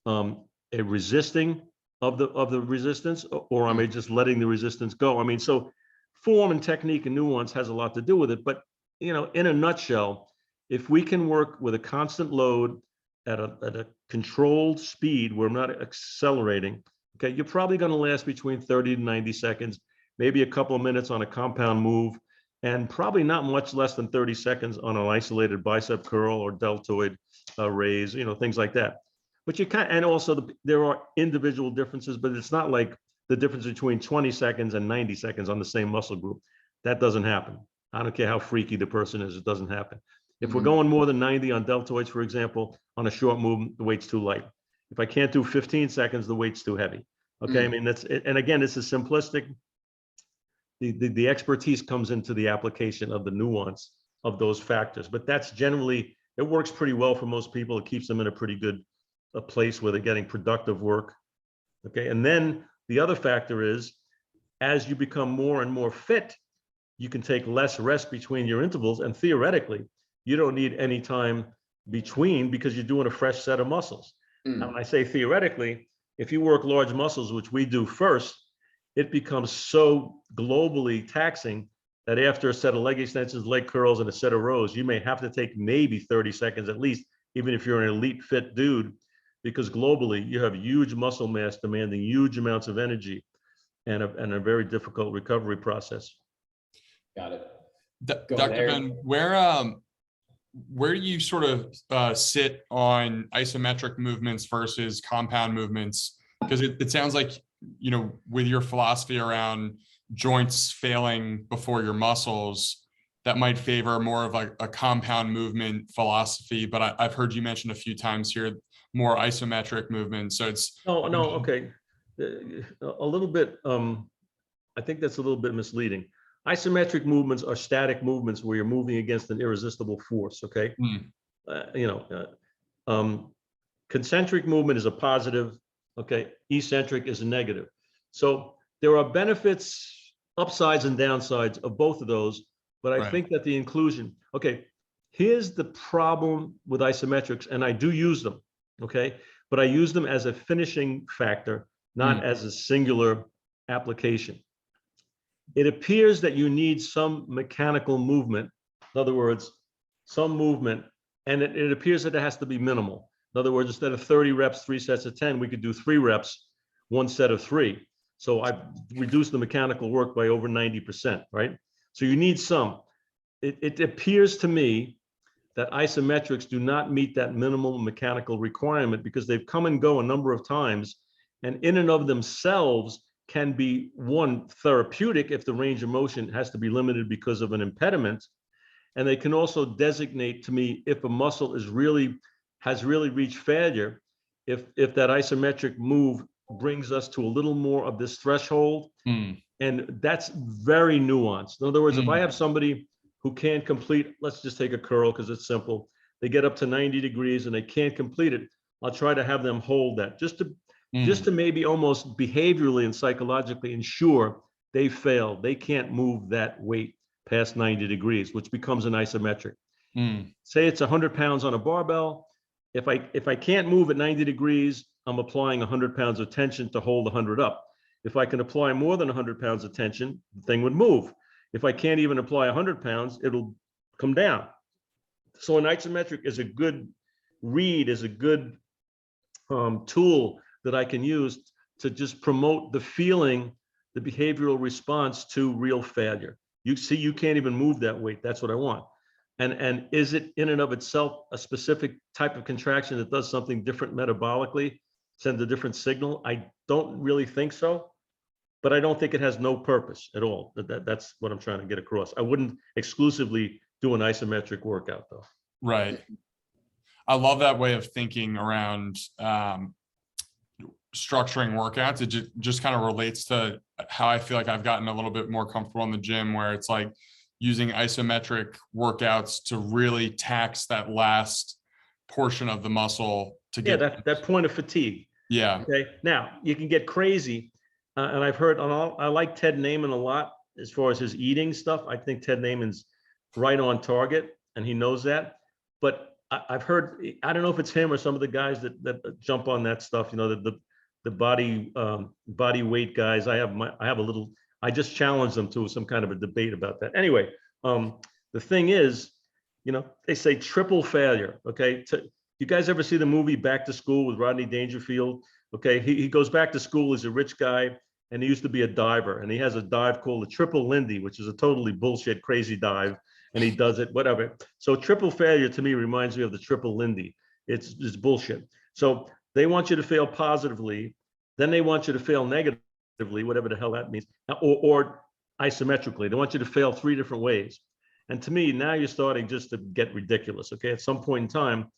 a resisting of the resistance, or am I just letting the resistance go? I mean, so form and technique and nuance has a lot to do with it. But in a nutshell, if we can work with a constant load at a controlled speed where I'm not accelerating, okay, you're probably going to last between 30 to 90 seconds, maybe a couple of minutes on a compound move, and probably not much less than 30 seconds on an isolated bicep curl or deltoid raise, things like that. But you can't, and also there are individual differences, but it's not like the difference between 20 seconds and 90 seconds on the same muscle group. That doesn't happen. I don't care how freaky the person is, it doesn't happen. If we're going more than 90 on deltoids, for example, on a short movement, the weight's too light. If I can't do 15 seconds, the weight's too heavy. Okay, I mean, that's it. And again, it's a simplistic, the expertise comes into the application of the nuance of those factors, but that's generally, it works pretty well for most people. It keeps them in a pretty good place where they're getting productive work. Okay, and then The other factor is, as you become more and more fit, you can take less rest between your intervals. And theoretically, you don't need any time between because you're doing a fresh set of muscles. And when I say theoretically, if you work large muscles, which we do first, it becomes so globally taxing that after a set of leg extensions, leg curls, and a set of rows, you may have to take maybe 30 seconds at least, even if you're an elite fit dude, because globally you have huge muscle mass demanding huge amounts of energy and a very difficult recovery process. Got it. Dr. Ben, where do you sort of sit on isometric movements versus compound movements? Because it sounds like, you know, with your philosophy around joints failing before your muscles, that might favor more of a compound movement philosophy. But I've heard you mention a few times here more isometric movement. So it's okay, a little bit. I think that's a little bit misleading. Isometric movements are static movements where you're moving against an irresistible force. Okay, concentric movement is a positive. Okay, eccentric is a negative. So there are benefits, upsides and downsides of both of those. But I think that the inclusion. Okay, here's the problem with isometrics, and I do use them. Okay, but I use them as a finishing factor, not as a singular application. It appears that you need some mechanical movement. In other words, some movement, and it appears that it has to be minimal. In other words, instead of 30 reps, 3 sets of 10, we could do 3 reps, 1 set of 3. So I've reduced the mechanical work by over 90%, right? So you need some. It appears to me that isometrics do not meet that minimal mechanical requirement because they've come and go a number of times, and in and of themselves can be, one, therapeutic if the range of motion has to be limited because of an impediment. And they can also designate to me if a muscle has really reached failure, if that isometric move brings us to a little more of this threshold. And that's very nuanced. In other words, if I have somebody who can't complete, let's just take a curl because it's simple. They get up to 90 degrees and they can't complete it. I'll try to have them hold that just to maybe almost behaviorally and psychologically ensure they failed. They can't move that weight past 90 degrees, which becomes an isometric. Say it's 100 pounds on a barbell. If I can't move at 90 degrees, I'm applying 100 pounds of tension to hold 100 up. If I can apply more than 100 pounds of tension, the thing would move. If I can't even apply 100 pounds, it'll come down. So an isometric is a good read, is a good tool that I can use to just promote the feeling, the behavioral response to real failure. You see, you can't even move that weight. That's what I want. And is it in and of itself a specific type of contraction that does something different metabolically, send a different signal? I don't really think so, but I don't think it has no purpose at all. That's what I'm trying to get across. I wouldn't exclusively do an isometric workout though. Right. I love that way of thinking around structuring workouts. It just kind of relates to how I feel like I've gotten a little bit more comfortable in the gym, where it's like using isometric workouts to really tax that last portion of the muscle to get that point of fatigue. Yeah. Okay. Now you can get crazy, and I've heard I like Ted Naiman a lot as far as his eating stuff. I think Ted Naiman's right on target, and he knows that. But I've heard, I don't know if it's him or some of the guys that jump on that stuff. You know, the body weight guys. I just challenged them to some kind of a debate about that. Anyway, the thing is, you know, they say triple failure. Okay, you guys ever see the movie Back to School with Rodney Dangerfield? Okay, he goes back to school. He's a rich guy, and he used to be a diver, and he has a dive called the Triple Lindy, which is a totally bullshit, crazy dive, and he does it, whatever. So triple failure to me reminds me of the Triple Lindy. It's bullshit. So they want you to fail positively, then they want you to fail negatively, whatever the hell that means, or isometrically. They want you to fail 3 different ways. And to me, now you're starting just to get ridiculous. Okay, at some point in time,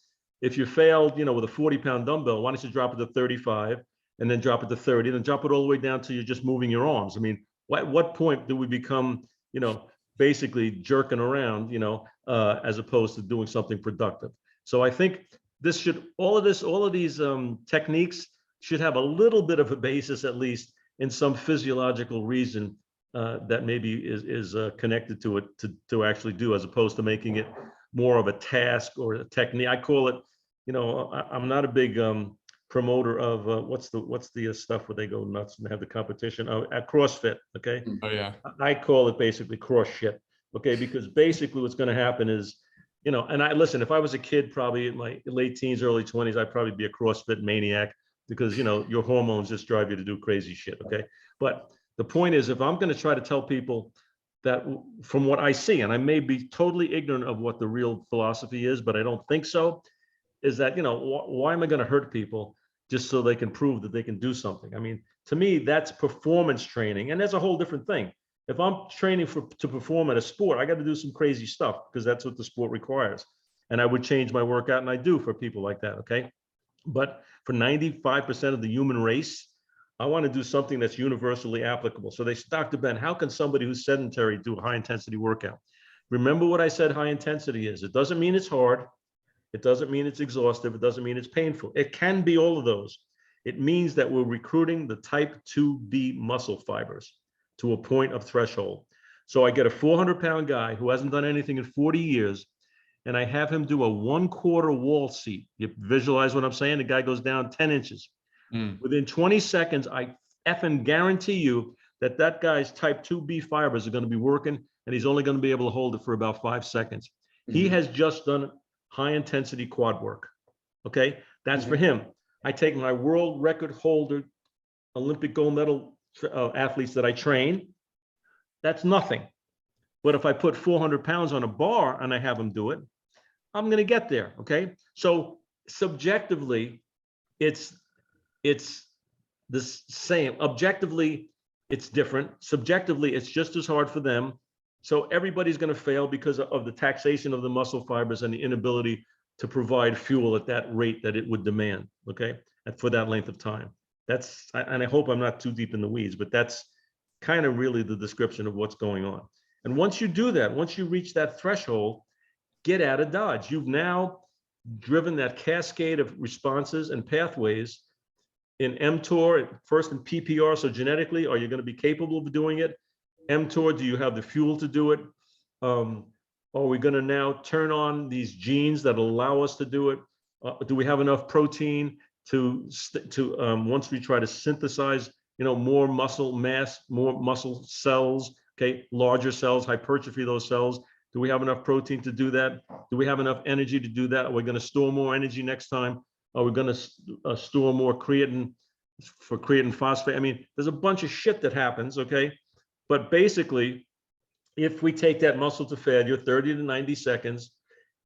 if you failed, you know, with a 40-pound dumbbell, why don't you drop it to 35 and then drop it to 30 and then drop it all the way down to you're just moving your arms? I mean, at what point do we become, you know, basically jerking around, you know, as opposed to doing something productive? So I think all of these techniques should have a little bit of a basis, at least in some physiological reason that maybe is connected to it to actually do, as opposed to making it more of a task or a technique. I call it, I'm not a big promoter of what's the stuff where they go nuts and have the competition at CrossFit. Okay. Oh yeah. I call it basically cross shit. Okay. Because basically what's going to happen is, and listen, if I was a kid, probably in my late teens, early 20s, I'd probably be a CrossFit maniac because, your hormones just drive you to do crazy shit. Okay. But the point is, if I'm going to try to tell people that from what I see, and I may be totally ignorant of what the real philosophy is, but I don't think so, is that, why am I going to hurt people just so they can prove that they can do something? I mean, to me, that's performance training. And that's a whole different thing. If I'm training to perform at a sport, I got to do some crazy stuff because that's what the sport requires. And I would change my workout, and I do for people like that. Okay. But for 95% of the human race, I want to do something that's universally applicable. So they said, Dr. Ben, how can somebody who's sedentary do a high intensity workout? Remember what I said high intensity is. It doesn't mean it's hard. It doesn't mean it's exhaustive. It doesn't mean it's painful. It can be all of those. It means that we're recruiting the type 2B muscle fibers to a point of threshold. So I get a 400-pound guy who hasn't done anything in 40 years, and I have him do a 1/4 wall seat. You visualize what I'm saying? The guy goes down 10 inches. Within 20 seconds, I effing guarantee you that guy's type 2B fibers are going to be working, and he's only going to be able to hold it for about 5 seconds. He has just done high intensity quad work. Okay. That's for him. I take my world record holder, Olympic gold medal athletes that I train. That's nothing. But if I put 400 pounds on a bar and I have them do it, I'm going to get there. Okay. So subjectively, it's the same. Objectively, it's different. Subjectively, it's just as hard for them. So everybody's going to fail because of the taxation of the muscle fibers and the inability to provide fuel at that rate that it would demand. Okay. And for that length of time. And I hope I'm not too deep in the weeds, but that's kind of really the description of what's going on. And once you do that, once you reach that threshold, get out of Dodge. You've now driven that cascade of responses and pathways in mTOR, first in PPR. So genetically, are you going to be capable of doing it? mTOR, do you have the fuel to do it? Are we going to now turn on these genes that allow us to do it? Do we have enough protein to once we try to synthesize, more muscle mass, more muscle cells, okay, larger cells, hypertrophy those cells? Do we have enough protein to do that? Do we have enough energy to do that? Are we going to store more energy next time? Are we going to store more creatine for creatine phosphate? I mean, there's a bunch of shit that happens, okay? But basically, if we take that muscle to failure, 30 to 90 seconds,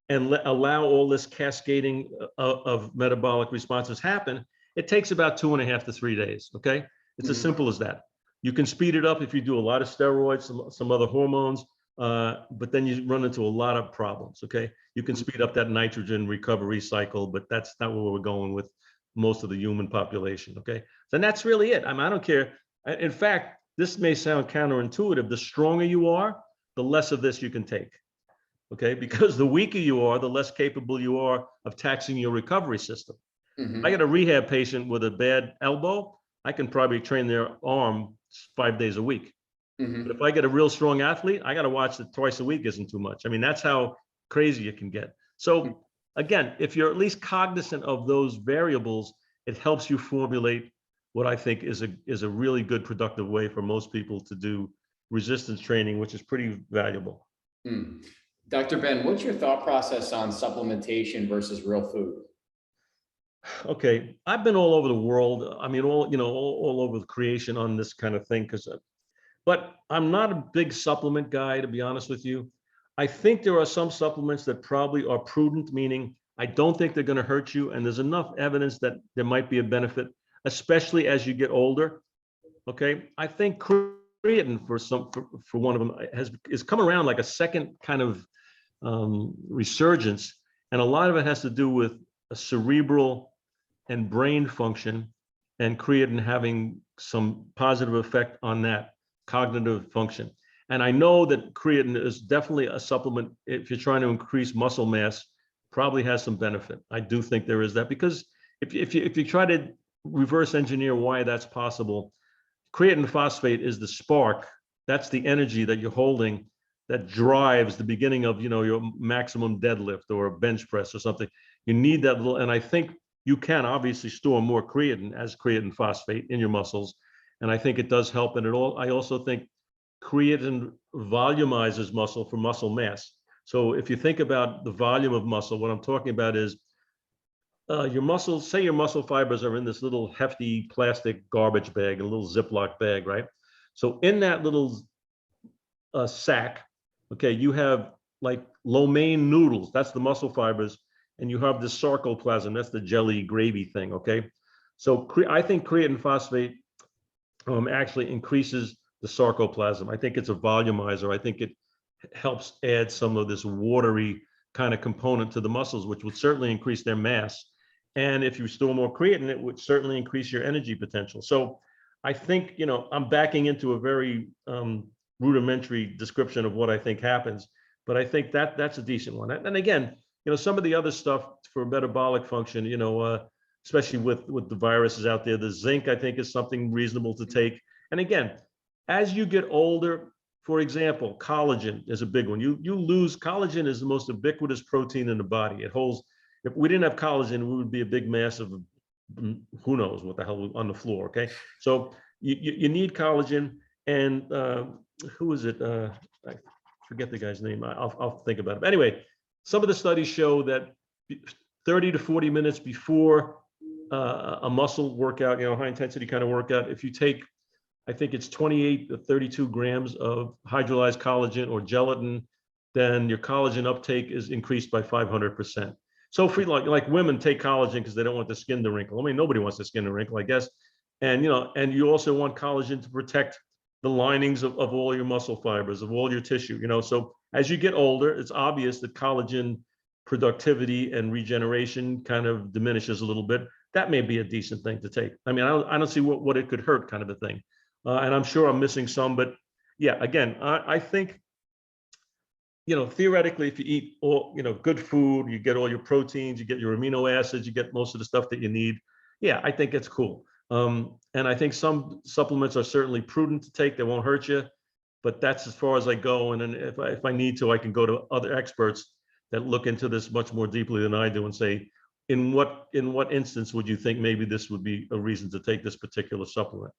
and allow all this cascading of metabolic responses happen, it takes about 2.5 to 3 days, okay? It's as simple as that. You can speed it up if you do a lot of steroids, some other hormones, but then you run into a lot of problems, okay? You can speed up that nitrogen recovery cycle, but that's not where we're going with most of the human population, okay? So that's really it. I mean, I don't care. In fact, this may sound counterintuitive. The stronger you are, the less of this you can take, okay? Because the weaker you are, the less capable you are of taxing your recovery system. I got a rehab patient with a bad elbow, I can probably train their arm 5 days a week. But if I get a real strong athlete, I got to watch that twice a week isn't too much. I mean, that's how crazy it can get. So again, if you're at least cognizant of those variables, it helps you formulate what I think is a really good productive way for most people to do resistance training, which is pretty valuable. Dr. Ben, what's your thought process on supplementation versus real food? Okay, I've been all over the world. I mean, all over the creation on this kind of thing, but I'm not a big supplement guy, to be honest with you. I think there are some supplements that probably are prudent, meaning I don't think they're going to hurt you, and there's enough evidence that there might be a benefit, especially as you get older. Okay, I think creatine for one of them is come around like a second kind of resurgence, and a lot of it has to do with a cerebral and brain function, and creatine having some positive effect on that cognitive function. And I know that creatine is definitely a supplement if you're trying to increase muscle mass, probably has some benefit. I do think there is that, because if you try to reverse engineer why that's possible, creatine phosphate is the spark. That's the energy that you're holding that drives the beginning of, your maximum deadlift or a bench press or something. You need that little, and I think you can obviously store more creatine as creatine phosphate in your muscles. And I think it does help. And I also think creatine volumizes muscle for muscle mass. So if you think about the volume of muscle, what I'm talking about is your muscles, say your muscle fibers are in this little hefty plastic garbage bag, a little Ziploc bag, right? So in that little sack, okay, you have like lo mein noodles, that's the muscle fibers, and you have the sarcoplasm, that's the jelly gravy thing, okay? So I think creatine phosphate actually increases the sarcoplasm. I think it's a volumizer. I think it helps add some of this watery kind of component to the muscles, which would certainly increase their mass. And if you store more creatine, it would certainly increase your energy potential. So I think, I'm backing into a very rudimentary description of what I think happens, but I think that's a decent one. And again, some of the other stuff for metabolic function, especially with the viruses out there, the zinc, I think, is something reasonable to take. And again, as you get older, for example, collagen is a big one. You lose, collagen is the most ubiquitous protein in the body. It holds, if we didn't have collagen, we would be a big mass of who knows what the hell on the floor, okay? So you need collagen. And who is it? I forget the guy's name. I'll think about it. But anyway, some of the studies show that 30 to 40 minutes before a muscle workout, high intensity kind of workout, if you take, I think it's 28 to 32 grams of hydrolyzed collagen or gelatin, then your collagen uptake is increased by 500%. So if we like women take collagen because they don't want the skin to wrinkle. I mean, nobody wants the skin to wrinkle, I guess. And, and you also want collagen to protect the linings of all your muscle fibers, of all your tissue, so as you get older, it's obvious that collagen productivity and regeneration kind of diminishes a little bit. That may be a decent thing to take. I mean, I don't see what it could hurt, kind of a thing. And I'm sure I'm missing some, but yeah, again, I think, theoretically, if you eat all, good food, you get all your proteins, you get your amino acids, you get most of the stuff that you need. Yeah, I think it's cool. And I think some supplements are certainly prudent to take. They won't hurt you, but that's as far as I go. And then if I need to, I can go to other experts that look into this much more deeply than I do and say, in what instance would you think maybe this would be a reason to take this particular supplement,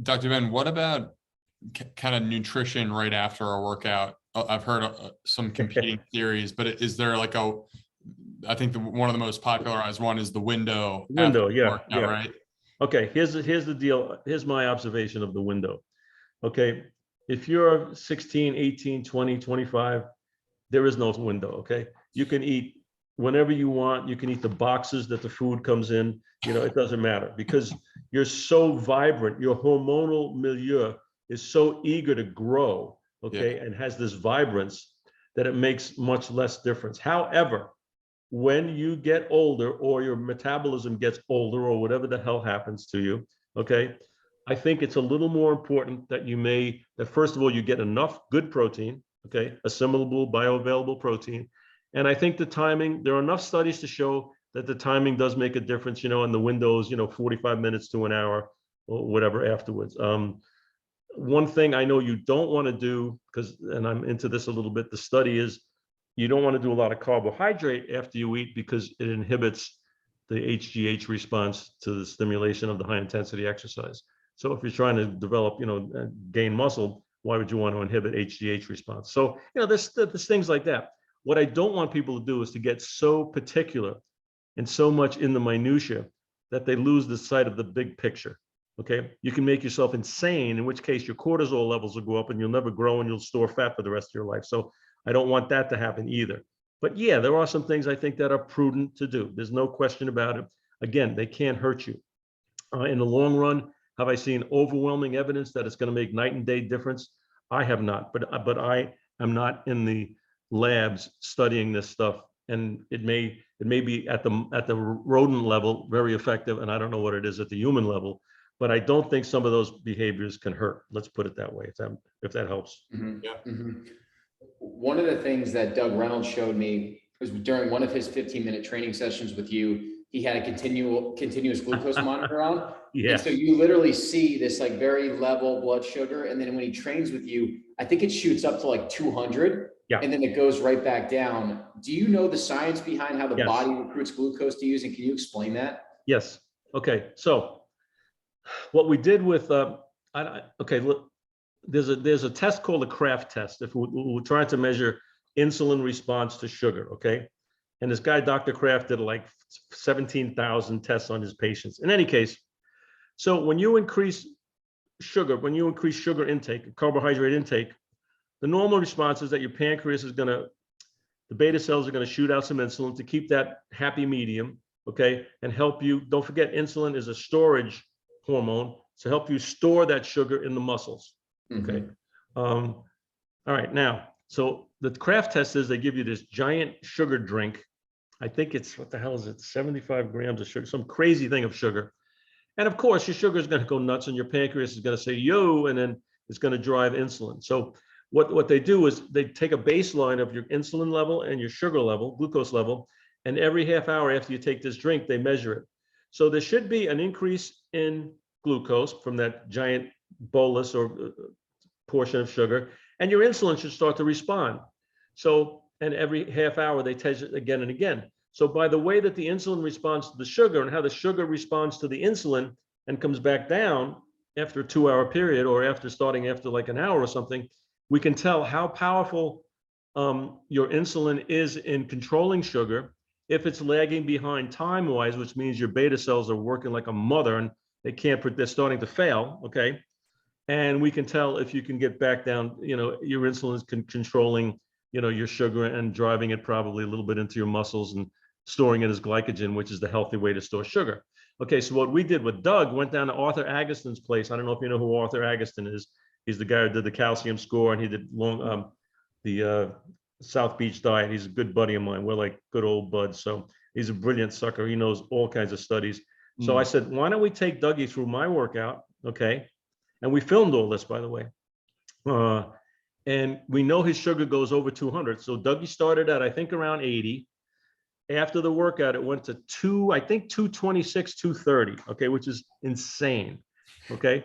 Dr. Ben, what about kind of nutrition right after a workout? I've heard some competing theories, but is there like I think one of the most popularized one is the window. Yeah. Right. Okay. Here's the deal. Here's my observation of the window. Okay. If you're 16, 18, 20, 25, there is no window. Okay. You can eat whenever you want. You can eat the boxes that the food comes in. It doesn't matter because you're so vibrant. Your hormonal milieu is so eager to grow. Okay. Yeah. And has this vibrance that it makes much less difference. However, when you get older or your metabolism gets older or whatever the hell happens to you, okay, I think it's a little more important that that first of all, you get enough good protein, okay, assimilable, bioavailable protein. And I think the timing, there are enough studies to show that the timing does make a difference, in the windows, 45 minutes to an hour or whatever afterwards. One thing I know you don't want to do, and I'm into this a little bit, the study is, you don't want to do a lot of carbohydrate after you eat because it inhibits the HGH response to the stimulation of the high intensity exercise. So if you're trying to develop, gain muscle, why would you want to inhibit HGH response? So, there's things like that. What I don't want people to do is to get so particular and so much in the minutia that they lose the sight of the big picture. Okay. You can make yourself insane, in which case your cortisol levels will go up and you'll never grow and you'll store fat for the rest of your life. So I don't want that to happen either. But yeah, there are some things I think that are prudent to do. There's no question about it. Again, they can't hurt you. In the long run, have I seen overwhelming evidence that it's going to make night and day difference? I have not, but I am not in the labs studying this stuff, and it may be at the rodent level very effective, and I don't know what it is at the human level. But I don't think some of those behaviors can hurt. Let's put it that way, if that helps. Mm-hmm. Yeah. Mm-hmm. One of the things that Doug Reynolds showed me was during one of his 15-minute training sessions with you, he had a continuous glucose monitor on. Yeah. And so you literally see this like very level blood sugar. And then when he trains with you, I think it shoots up to like 200. Yeah. And then it goes right back down. Do you know the science behind how the Yes. body recruits glucose to use? And can you explain that? Yes. Okay. So what we did with, okay, look, there's a test called the Kraft test. If we're trying to measure insulin response to sugar, okay? And this guy, Dr. Kraft, did like 17,000 tests on his patients. In any case, so when you increase sugar intake, carbohydrate intake, the normal response is that your pancreas is the beta cells are gonna shoot out some insulin to keep that happy medium, okay? And help you, don't forget, insulin is a storage hormone to help you store that sugar in the muscles, okay? All right, now, so the Kraft test is they give you this giant sugar drink. I think it's, what the hell is it? 75 grams of sugar, some crazy thing of sugar. And of course, your sugar is going to go nuts and your pancreas is going to say, yo, and then it's going to drive insulin. So what they do is they take a baseline of your insulin level and your sugar level, glucose level, and every half hour after you take this drink, they measure it. So there should be an increase in glucose from that giant bolus or portion of sugar, and your insulin should start to respond. So, and every half hour they test it again and again. So by the way that the insulin responds to the sugar and how the sugar responds to the insulin and comes back down after a 2-hour period or starting after like an hour or something, we can tell how powerful your insulin is in controlling sugar. If it's lagging behind time-wise, which means your beta cells are working like a mother and they're starting to fail, okay? And we can tell if you can get back down, your insulin is controlling, your sugar and driving it probably a little bit into your muscles and storing it as glycogen, which is the healthy way to store sugar. Okay, so what we did with Doug, went down to Arthur Agustin's place. I don't know if you know who Arthur Agustin is. He's the guy who did the calcium score and he did the South Beach diet. He's a good buddy of mine. We're like good old buds. So he's a brilliant sucker. He knows all kinds of studies. So I said, why don't we take Dougie through my workout, okay? And we filmed all this, by the way. And we know his sugar goes over 200. So Dougie started at, I think, around 80. After the workout, it went to 226, 230, okay, which is insane, okay?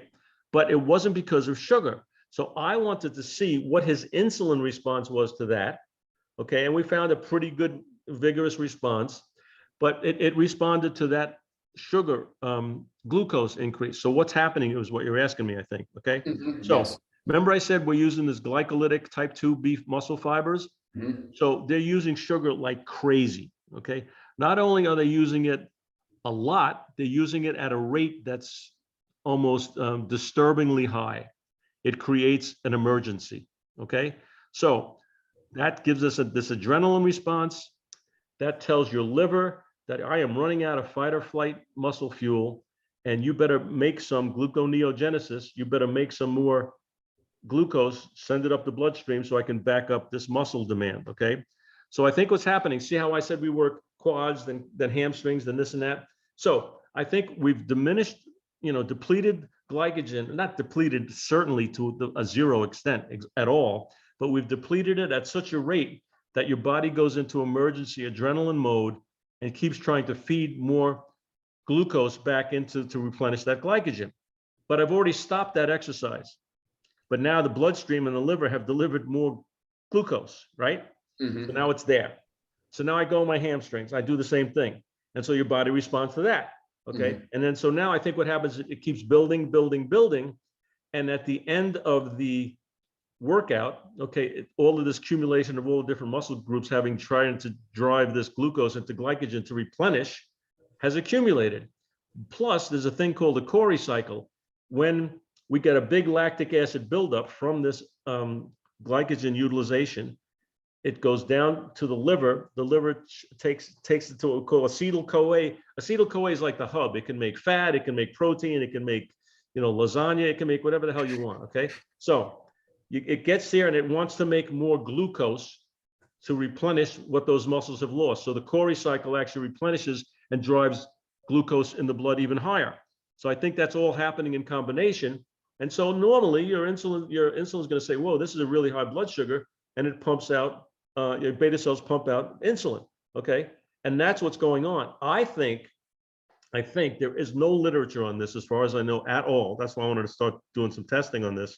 But it wasn't because of sugar. So I wanted to see what his insulin response was to that, okay? And we found a pretty good, vigorous response, but it responded to that sugar glucose increase. So what's happening is what you're asking me, I think, okay? So yes. Remember I said we're using this glycolytic type 2 beef muscle fibers? So they're using sugar like crazy, okay? Not only are they using it a lot, they're using it at a rate that's almost disturbingly high. It creates an emergency, okay? So that gives us this adrenaline response. That tells your liver that I am running out of fight or flight muscle fuel, and you better make some gluconeogenesis. You better make some more glucose, send it up the bloodstream so I can back up this muscle demand, okay? So I think what's happening, see how I said we work quads, then hamstrings, then this and that? So I think we've diminished, depleted glycogen, not depleted certainly to a zero extent at all, but we've depleted it at such a rate that your body goes into emergency adrenaline mode and keeps trying to feed more glucose back into to replenish that glycogen. But I've already stopped that exercise. But now the bloodstream and the liver have delivered more glucose, right? So now it's there. So now I go on my hamstrings, I do the same thing. And so your body responds to that, okay? And then so now I think what happens, it keeps building, building, building. And at the end of the workout, okay, all of this accumulation of all the different muscle groups having trying to drive this glucose into glycogen to replenish has accumulated. Plus, there's a thing called the Cori cycle. When we get a big lactic acid buildup from this glycogen utilization, it goes down to the liver. The liver takes it to what we call acetyl-CoA. Acetyl-CoA is like the hub. It can make fat, it can make protein, it can make, lasagna, it can make whatever the hell you want, okay? So it gets there and it wants to make more glucose to replenish what those muscles have lost. So the Cori cycle actually replenishes and drives glucose in the blood even higher. So I think that's all happening in combination. And so normally your insulin is going to say, whoa, this is a really high blood sugar, and it pumps out, your beta cells pump out insulin, okay? And that's what's going on. I think I think there is no literature on this as far as I know at all. That's why I wanted to start doing some testing on this,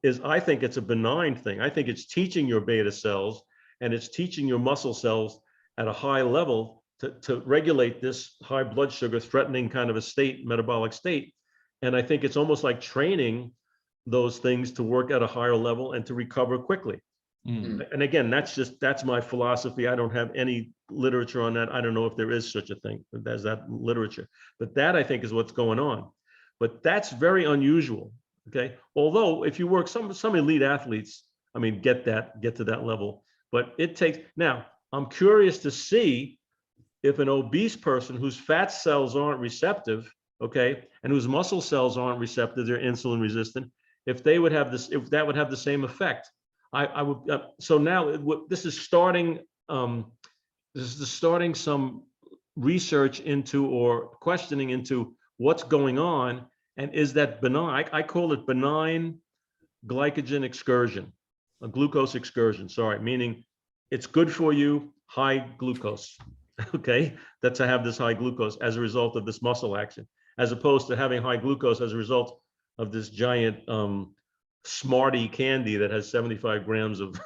is I think it's a benign thing. I think it's teaching your beta cells and it's teaching your muscle cells at a high level to regulate this high blood sugar threatening kind of a state, metabolic state. And I think it's almost like training those things to work at a higher level and to recover quickly. And again, that's my philosophy. I don't have any literature on that. I don't know if there is such a thing as that literature, but that I think is what's going on. But that's very unusual. Okay. Although if you work, some elite athletes, I mean, get to that level, but it takes, now I'm curious to see if an obese person whose fat cells aren't receptive, okay, and whose muscle cells aren't receptive, they're insulin resistant, if they would have this, if that would have the same effect. I would, so now this is starting some research into or questioning into what's going on, and is that benign? I call it benign glycogen excursion, a glucose excursion, sorry, meaning it's good for you, high glucose, okay? That's to have this high glucose as a result of this muscle action, as opposed to having high glucose as a result of this giant Smartie candy that has 75 grams of,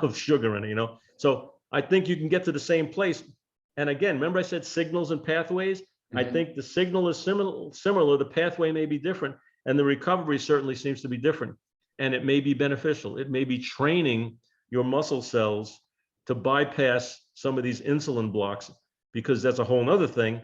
of sugar in it, you know? So I think you can get to the same place. And again, remember I said signals and pathways? I think the signal is similar, the pathway may be different, and the recovery certainly seems to be different. And it may be beneficial. It may be training your muscle cells to bypass some of these insulin blocks, because that's a whole nother thing.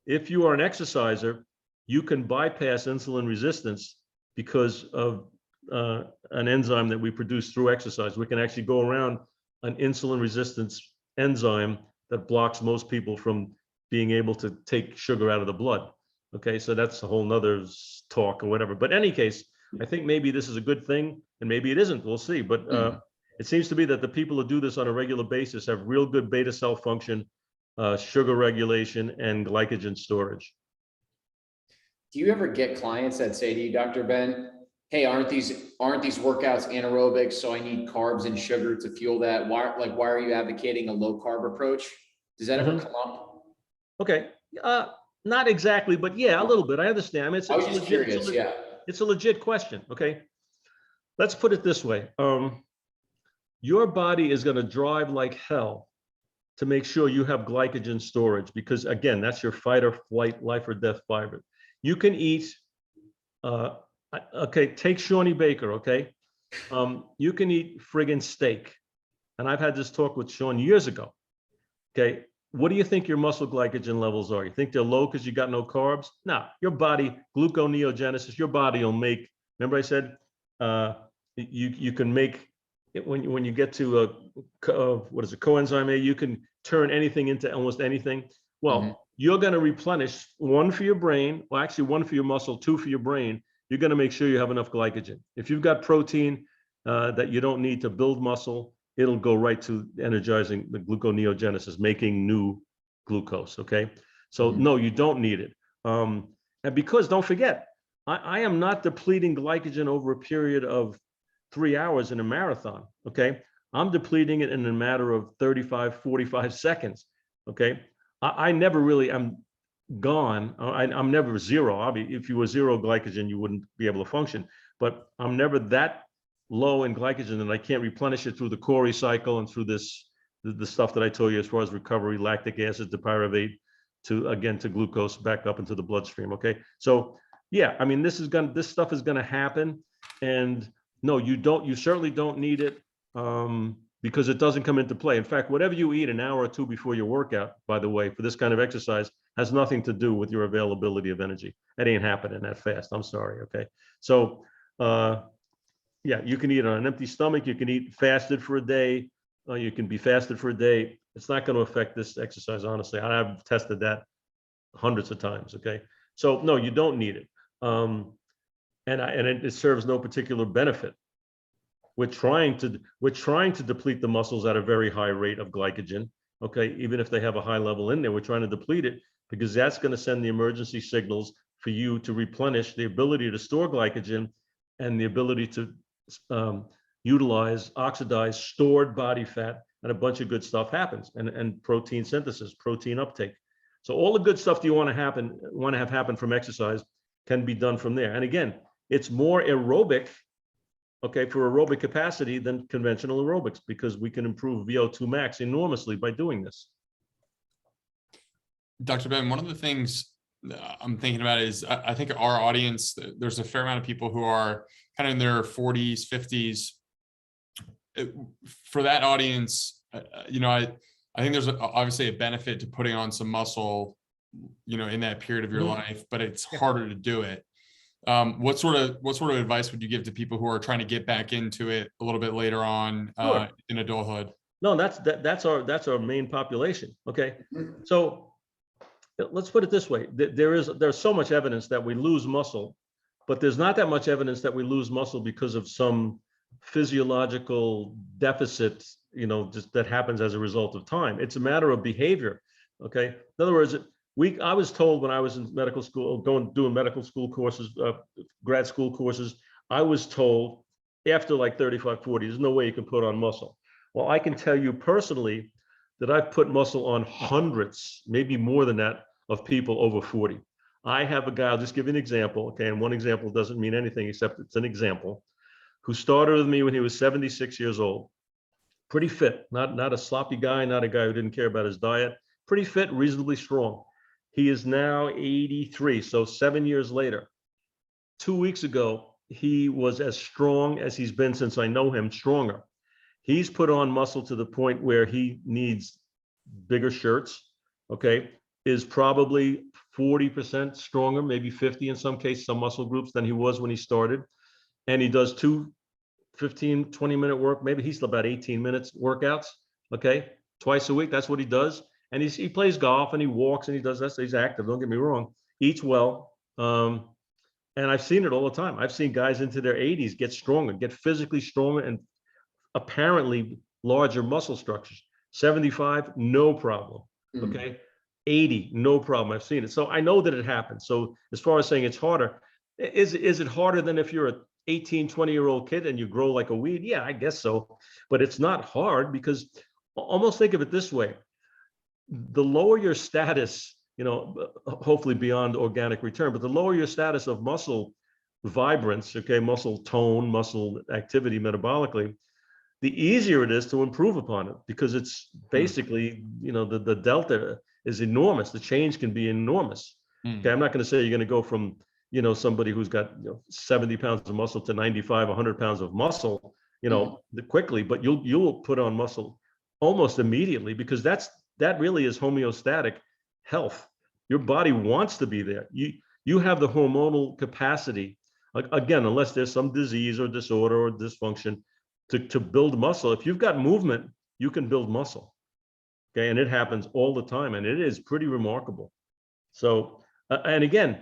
If you are an exerciser, you can bypass insulin resistance because of an enzyme that we produce through exercise. We can actually go around an insulin resistance enzyme that blocks most people from being able to take sugar out of the blood. Okay, so that's a whole nother talk or whatever. But in any case, I think maybe this is a good thing and maybe it isn't, we'll see. But it seems to be that the people who do this on a regular basis have real good beta cell function, sugar regulation, and glycogen storage. Do you ever get clients that say to you, Dr. Ben, hey, aren't these workouts anaerobic? So I need carbs and sugar to fuel that. Why are you advocating a low carb approach? Does that ever come up? Okay, not exactly, but yeah, a little bit. I understand. I mean, I was just curious. Yeah, it's a legit question. Okay, let's put it this way: your body is going to drive like hell to make sure you have glycogen storage, because again, that's your fight or flight, life or death fiber. You can eat. Okay, take Shawnee Baker, okay? You can eat friggin' steak. And I've had this talk with Sean years ago, okay? What do you think your muscle glycogen levels are? You think they're low because you got no carbs? No, your body, gluconeogenesis, your body will make, remember I said, you can make, it when you get to what is it, coenzyme A, you can turn anything into almost anything. Well, you're gonna replenish one for your brain, well, actually one for your muscle, two for your brain. You're going to make sure you have enough glycogen. If you've got protein that you don't need to build muscle, it'll go right to energizing the gluconeogenesis, making new glucose, okay? So no, you don't need it. And because don't forget, I am not depleting glycogen over a period of 3 hours in a marathon, okay? I'm depleting it in a matter of 35, 45 seconds, okay? I never really am gone. I'm never zero. If you were zero glycogen, you wouldn't be able to function. But I'm never that low in glycogen that I can't replenish it through the Cori cycle and through the stuff that I told you as far as recovery, lactic acid to pyruvate to glucose back up into the bloodstream. Okay, so yeah, I mean this stuff is gonna happen, and no, you certainly don't need it. Because it doesn't come into play. In fact, whatever you eat an hour or two before your workout, by the way, for this kind of exercise, has nothing to do with your availability of energy. That ain't happening that fast. I'm sorry. Okay. So, yeah, you can eat on an empty stomach. You can eat fasted for a day. You can be fasted for a day. It's not going to affect this exercise, honestly. I've tested that hundreds of times. Okay. So, no, you don't need it. And it serves no particular benefit. We're trying to deplete the muscles at a very high rate of glycogen. Okay, even if they have a high level in there, we're trying to deplete it because that's going to send the emergency signals for you to replenish the ability to store glycogen and the ability to utilize, oxidize stored body fat, and a bunch of good stuff happens, and protein synthesis, protein uptake. So all the good stuff that you want to have happen from exercise can be done from there. And again, it's more aerobic, okay, for aerobic capacity than conventional aerobics, because we can improve VO2 max enormously by doing this. Dr. Ben, one of the things I'm thinking about is I think our audience, there's a fair amount of people who are kind of in their 40s, 50s. For that audience, you know, I think there's obviously a benefit to putting on some muscle, you know, in that period of your life, but it's harder to do it. What sort of advice would you give to people who are trying to get back into it a little bit later on in adulthood? No, that's our main population. Okay, so let's put it this way: there's so much evidence that we lose muscle, but there's not that much evidence that we lose muscle because of some physiological deficit, you know, just that happens as a result of time. It's a matter of behavior. Okay, in other words, I was told when I was in medical school, doing medical school courses, grad school courses, I was told after like 35, 40, there's no way you can put on muscle. Well, I can tell you personally that I've put muscle on hundreds, maybe more than that, of people over 40. I have a guy, I'll just give you an example, okay, and one example doesn't mean anything except it's an example, who started with me when he was 76 years old. Pretty fit, not a sloppy guy, not a guy who didn't care about his diet, pretty fit, reasonably strong. He is now 83, so 7 years later. 2 weeks ago, he was as strong as he's been since I know him, stronger. He's put on muscle to the point where he needs bigger shirts, okay, is probably 40% stronger, maybe 50 in some cases, some muscle groups, than he was when he started. And he does 2 15, 20-minute work, maybe he's about 18 minutes workouts, okay, twice a week. That's what he does. And he plays golf and he walks and he does that. So he's active, don't get me wrong, eats well. And I've seen it all the time. I've seen guys into their 80s get stronger, get physically stronger and apparently larger muscle structures. 75, no problem. Okay. 80, no problem. I've seen it. So I know that it happens. So as far as saying it's harder, is it harder than if you're a 18, 20-year-old kid and you grow like a weed? Yeah, I guess so. But it's not hard, because almost think of it this way. The lower your status, you know, hopefully beyond organic return, but the lower your status of muscle vibrance, okay, muscle tone, muscle activity metabolically, the easier it is to improve upon it, because it's basically, you know, the delta is enormous. The change can be enormous. Okay, I'm not going to say you're going to go from, you know, somebody who's got, you know, 70 pounds of muscle to 95, 100 pounds of muscle, you know, quickly, but you'll put on muscle almost immediately, because that really is homeostatic health. Your body wants to be there. You have the hormonal capacity, again, unless there's some disease or disorder or dysfunction, to build muscle. If you've got movement, you can build muscle. Okay, and it happens all the time, and it is pretty remarkable. So, and again,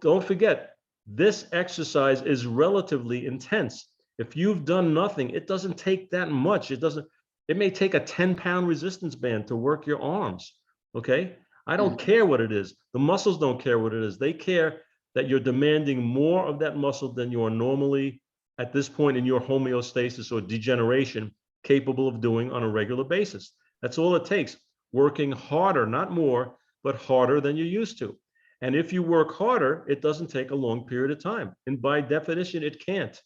don't forget, this exercise is relatively intense. If you've done nothing, it doesn't take that much. It may take a 10-pound resistance band to work your arms. Okay, I don't care what it is. The muscles don't care what it is. They care that you're demanding more of that muscle than you are normally at this point in your homeostasis or degeneration capable of doing on a regular basis. That's all it takes. Working harder, not more, but harder than you're used to. And if you work harder, it doesn't take a long period of time. And by definition, it can't.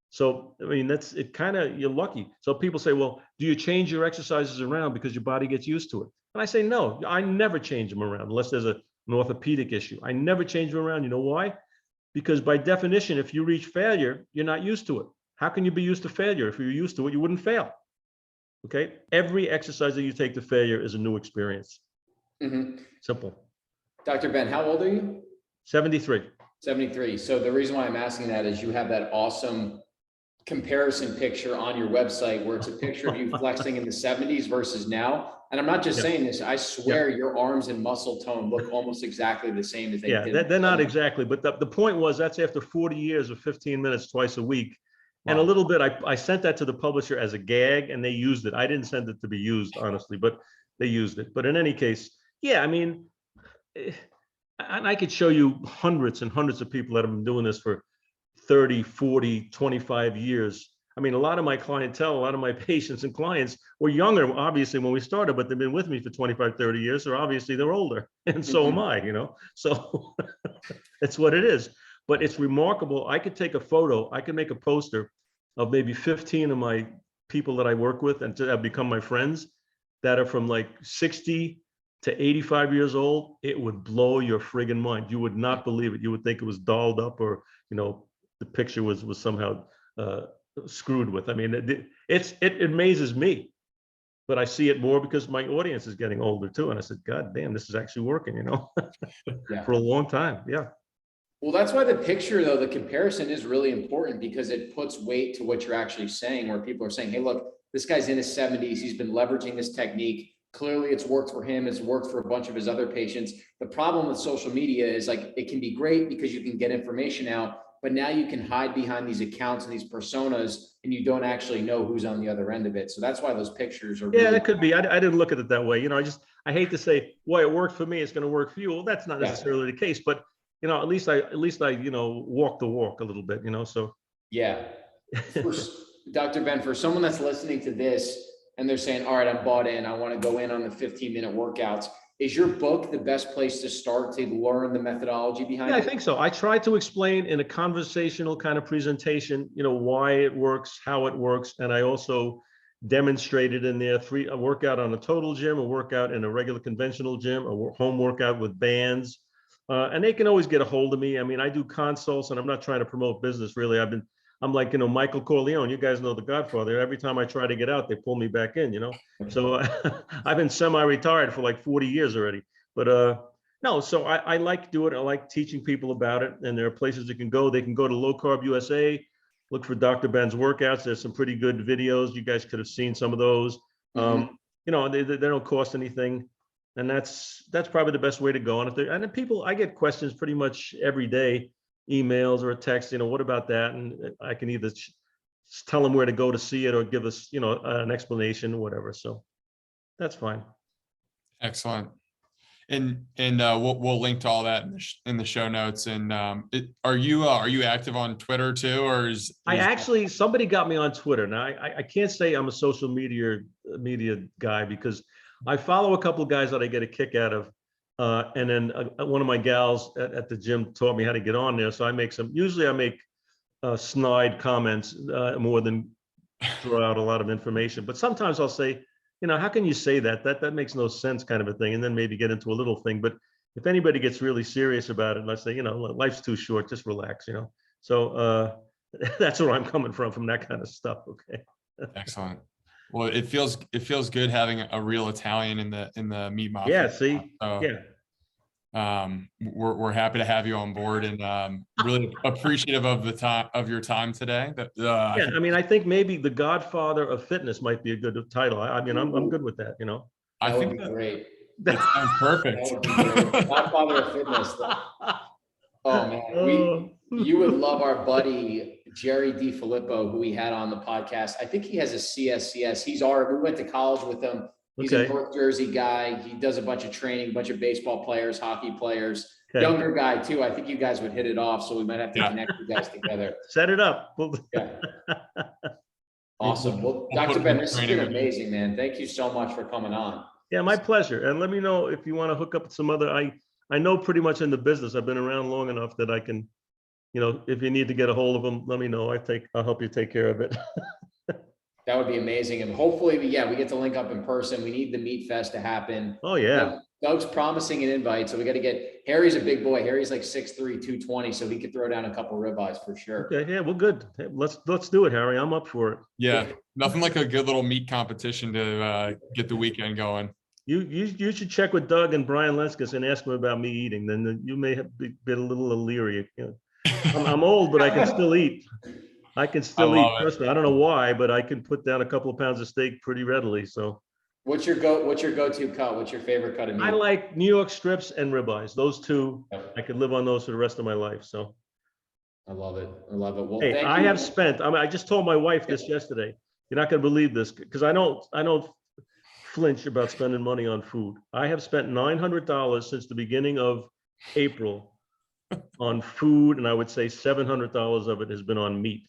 So, I mean, that's it. Kind of, you're lucky. So people say, well, do you change your exercises around because your body gets used to it? And I say, no, I never change them around unless there's an orthopedic issue. I never change them around. You know why? Because by definition, if you reach failure, you're not used to it. How can you be used to failure? If you're used to it, you wouldn't fail. Okay. Every exercise that you take to failure is a new experience. Simple. Dr. Ben, how old are you? 73. 73. So the reason why I'm asking that is you have that awesome comparison picture on your website where it's a picture of you flexing in the 70s versus now. And I'm not just saying this, I swear your arms and muscle tone look almost exactly the same as they did. They're not exactly, but the point was that's after 40 years of 15 minutes twice a week. And a little bit, I sent that to the publisher as a gag and they used it. I didn't send it to be used, honestly, but they used it. But in any case, yeah, I mean, and I could show you hundreds and hundreds of people that have been doing this for 30, 40, 25 years. I mean, a lot of my clientele, a lot of my patients and clients were younger, obviously, when we started, but they've been with me for 25, 30 years. So obviously they're older. And so am I, you know, so it's what it is. But it's remarkable. I could take a photo, I could make a poster of maybe 15 of my people that I work with and to have become my friends that are from like 60 to 85 years old. It would blow your friggin' mind. You would not believe it. You would think it was dolled up, or, you know, the picture was somehow screwed with. I mean, it amazes me, but I see it more because my audience is getting older too. And I said, God damn, this is actually working, you know, Yeah. for a long time. Yeah. Well, that's why the picture, though, the comparison is really important, because it puts weight to what you're actually saying, where people are saying, hey, look, this guy's in his 70s. He's been leveraging this technique. Clearly it's worked for him. It's worked for a bunch of his other patients. The problem with social media is, like, it can be great because you can get information out, but now you can hide behind these accounts and these personas, and you don't actually know who's on the other end of it. So that's why those pictures are Yeah, really— that could be. I didn't look at it that way. You know, I hate to say, boy, it worked for me, it's going to work for you. Well, that's not necessarily the case, but you know, at least I, you know, walk the walk a little bit, you know, so. Yeah. For, Dr. Ben, for someone that's listening to this and they're saying, all right, I'm bought in, I want to go in on the 15-minute workouts, is your book the best place to start to learn the methodology behind it? Yeah, I think so. I try to explain in a conversational kind of presentation, you know, why it works, how it works. And I also demonstrated in there a workout on a total gym, a workout in a regular conventional gym, a home workout with bands. And they can always get a hold of me. I mean, I do consults, and I'm not trying to promote business really. I'm like, you know, Michael Corleone, you guys know The Godfather. Every time I try to get out, they pull me back in, you know? So I've been semi-retired for like 40 years already, but no, so I like to do it. I like teaching people about it, and there are places they can go. They can go to Low Carb USA, look for Dr. Ben's workouts. There's some pretty good videos. You guys could have seen some of those. You know, they don't cost anything. And that's probably the best way to go. And then people, I get questions pretty much every day, emails or a text, you know, what about that? And I can either tell them where to go to see it or give us, you know, an explanation or whatever. So that's fine. Excellent. And we'll link to all that in the show notes. And are you active on Twitter too, or is I actually, somebody got me on Twitter. Now I can't say I'm a social media guy, because I follow a couple of guys that I get a kick out of. And then one of my gals at the gym taught me how to get on there. So usually I make snide comments more than throw out a lot of information. But sometimes I'll say, you know, how can you say that? That makes no sense, kind of a thing. And then maybe get into a little thing. But if anybody gets really serious about it, let's say, you know, life's too short, just relax, you know. So that's where I'm coming from that kind of stuff. Okay. Excellent. Well, it feels good having a real Italian in the meat mafia. Yeah. See. So, yeah. We're happy to have you on board, and really appreciative of your time today. Yeah, I mean, I think maybe the Godfather of Fitness might be a good title. I mean, I'm good with that, you know. That would be great. That sounds perfect. That would be great. Godfather of Fitness. Oh man, you would love our buddy Jerry DiFilippo, who we had on the podcast. I think he has a CSCS. We went to college with him. He's a North Jersey guy. He does a bunch of training, a bunch of baseball players, hockey players, younger guy too. I think you guys would hit it off. So we might have to connect you guys together. Set it up. Yeah. Awesome. Well, Dr. Ben, this has been amazing, man. Thank you so much for coming on. Yeah, my pleasure. And let me know if you want to hook up with some other, I know pretty much in the business. I've been around long enough that I can, you know, if you need to get a hold of them, let me know. I'll help you take care of it. That would be amazing. And hopefully, we get to link up in person. We need the Meat Fest to happen. Oh, yeah. Doug's promising an invite. So we got to Harry's a big boy. Harry's like 6'3", 220. So he could throw down a couple ribeyes for sure. Okay. Yeah, well, good. Hey, let's do it, Harry. I'm up for it. Yeah. Nothing like a good little meat competition to get the weekend going. You should check with Doug and Brian Leskis and ask them about me eating. Then you may have been a little leery. You know, I'm old, but I can still eat. I can still eat. Trust me. I don't know why, but I can put down a couple of pounds of steak pretty readily. So, what's your go-to cut? What's your favorite cut of meat? I like New York strips and ribeyes. Those two, I could live on those for the rest of my life. So, I love it. Well, hey, I have spent. I just told my wife this yesterday. You're not going to believe this, because I don't flinch about spending money on food. I have spent $900 since the beginning of April on food, and I would say $700 of it has been on meat.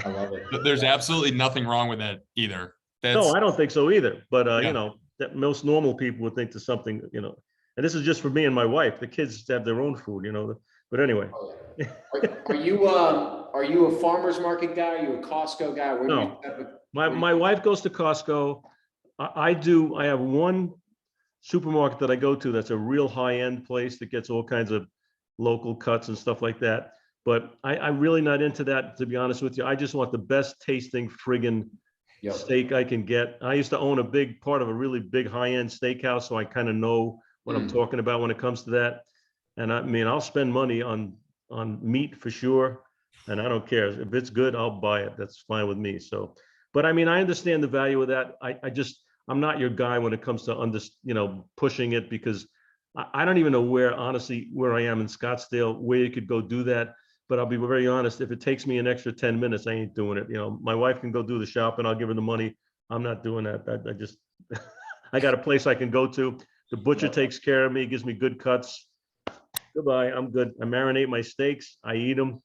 I love it. There's absolutely nothing wrong with that either. No, I don't think so either. But, Yeah. you know, that most normal people would think there's something, you know, and this is just for me and my wife. The kids have their own food, you know, but anyway. Are you a farmer's market guy? Are you a Costco guy? Where do No. you, My wife goes to Costco. I have one supermarket that I go to that's a real high-end place that gets all kinds of local cuts and stuff like that. But I'm really not into that, to be honest with you. I just want the best tasting friggin' Yep. steak I can get. I used to own a big part of a really big high-end steakhouse, so I kind of know what I'm talking about when it comes to that. And I mean, I'll spend money on meat for sure, and I don't care. If it's good, I'll buy it. That's fine with me. So, but I mean, I understand the value of that. I'm not your guy when it comes to pushing it, because I don't even know where, honestly, where I am in Scottsdale, where you could go do that. But I'll be very honest, if it takes me an extra 10 minutes, I ain't doing it. You know, my wife can go do the shopping. I'll give her the money. I'm not doing that. I just, I got a place I can go to. The butcher takes care of me, gives me good cuts. Goodbye, I'm good. I marinate my steaks. I eat them.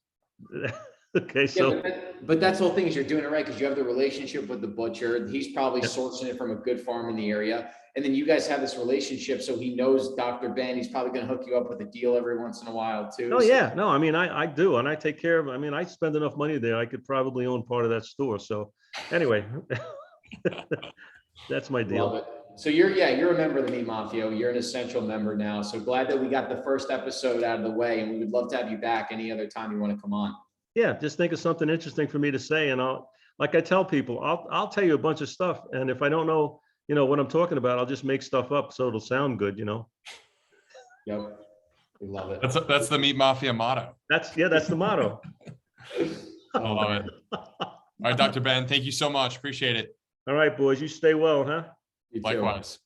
Okay, so. Yeah, but that's the whole thing, is you're doing it right, because you have the relationship with the butcher. He's probably sourcing it from a good farm in the area. And then you guys have this relationship, so he knows Dr. Ben. He's probably going to hook you up with a deal every once in a while too. Oh yeah, no, I mean, I do, and I take care of, I mean, I spend enough money there. I could probably own part of that store. So anyway, that's my Love deal. it. So you're a member of the Meat Mafia. You're an essential member now. So glad that we got the first episode out of the way, and we would love to have you back any other time you want to come on. Yeah, just think of something interesting for me to say, and like I tell people, I'll tell you a bunch of stuff, and if I don't know, what I'm talking about, I'll just make stuff up so it'll sound good, Yep, we love it. That's the Meat Mafia motto. That's the motto. I love it. All right, Dr. Ben, thank you so much. Appreciate it. All right, boys, you stay well, huh? You too. Likewise.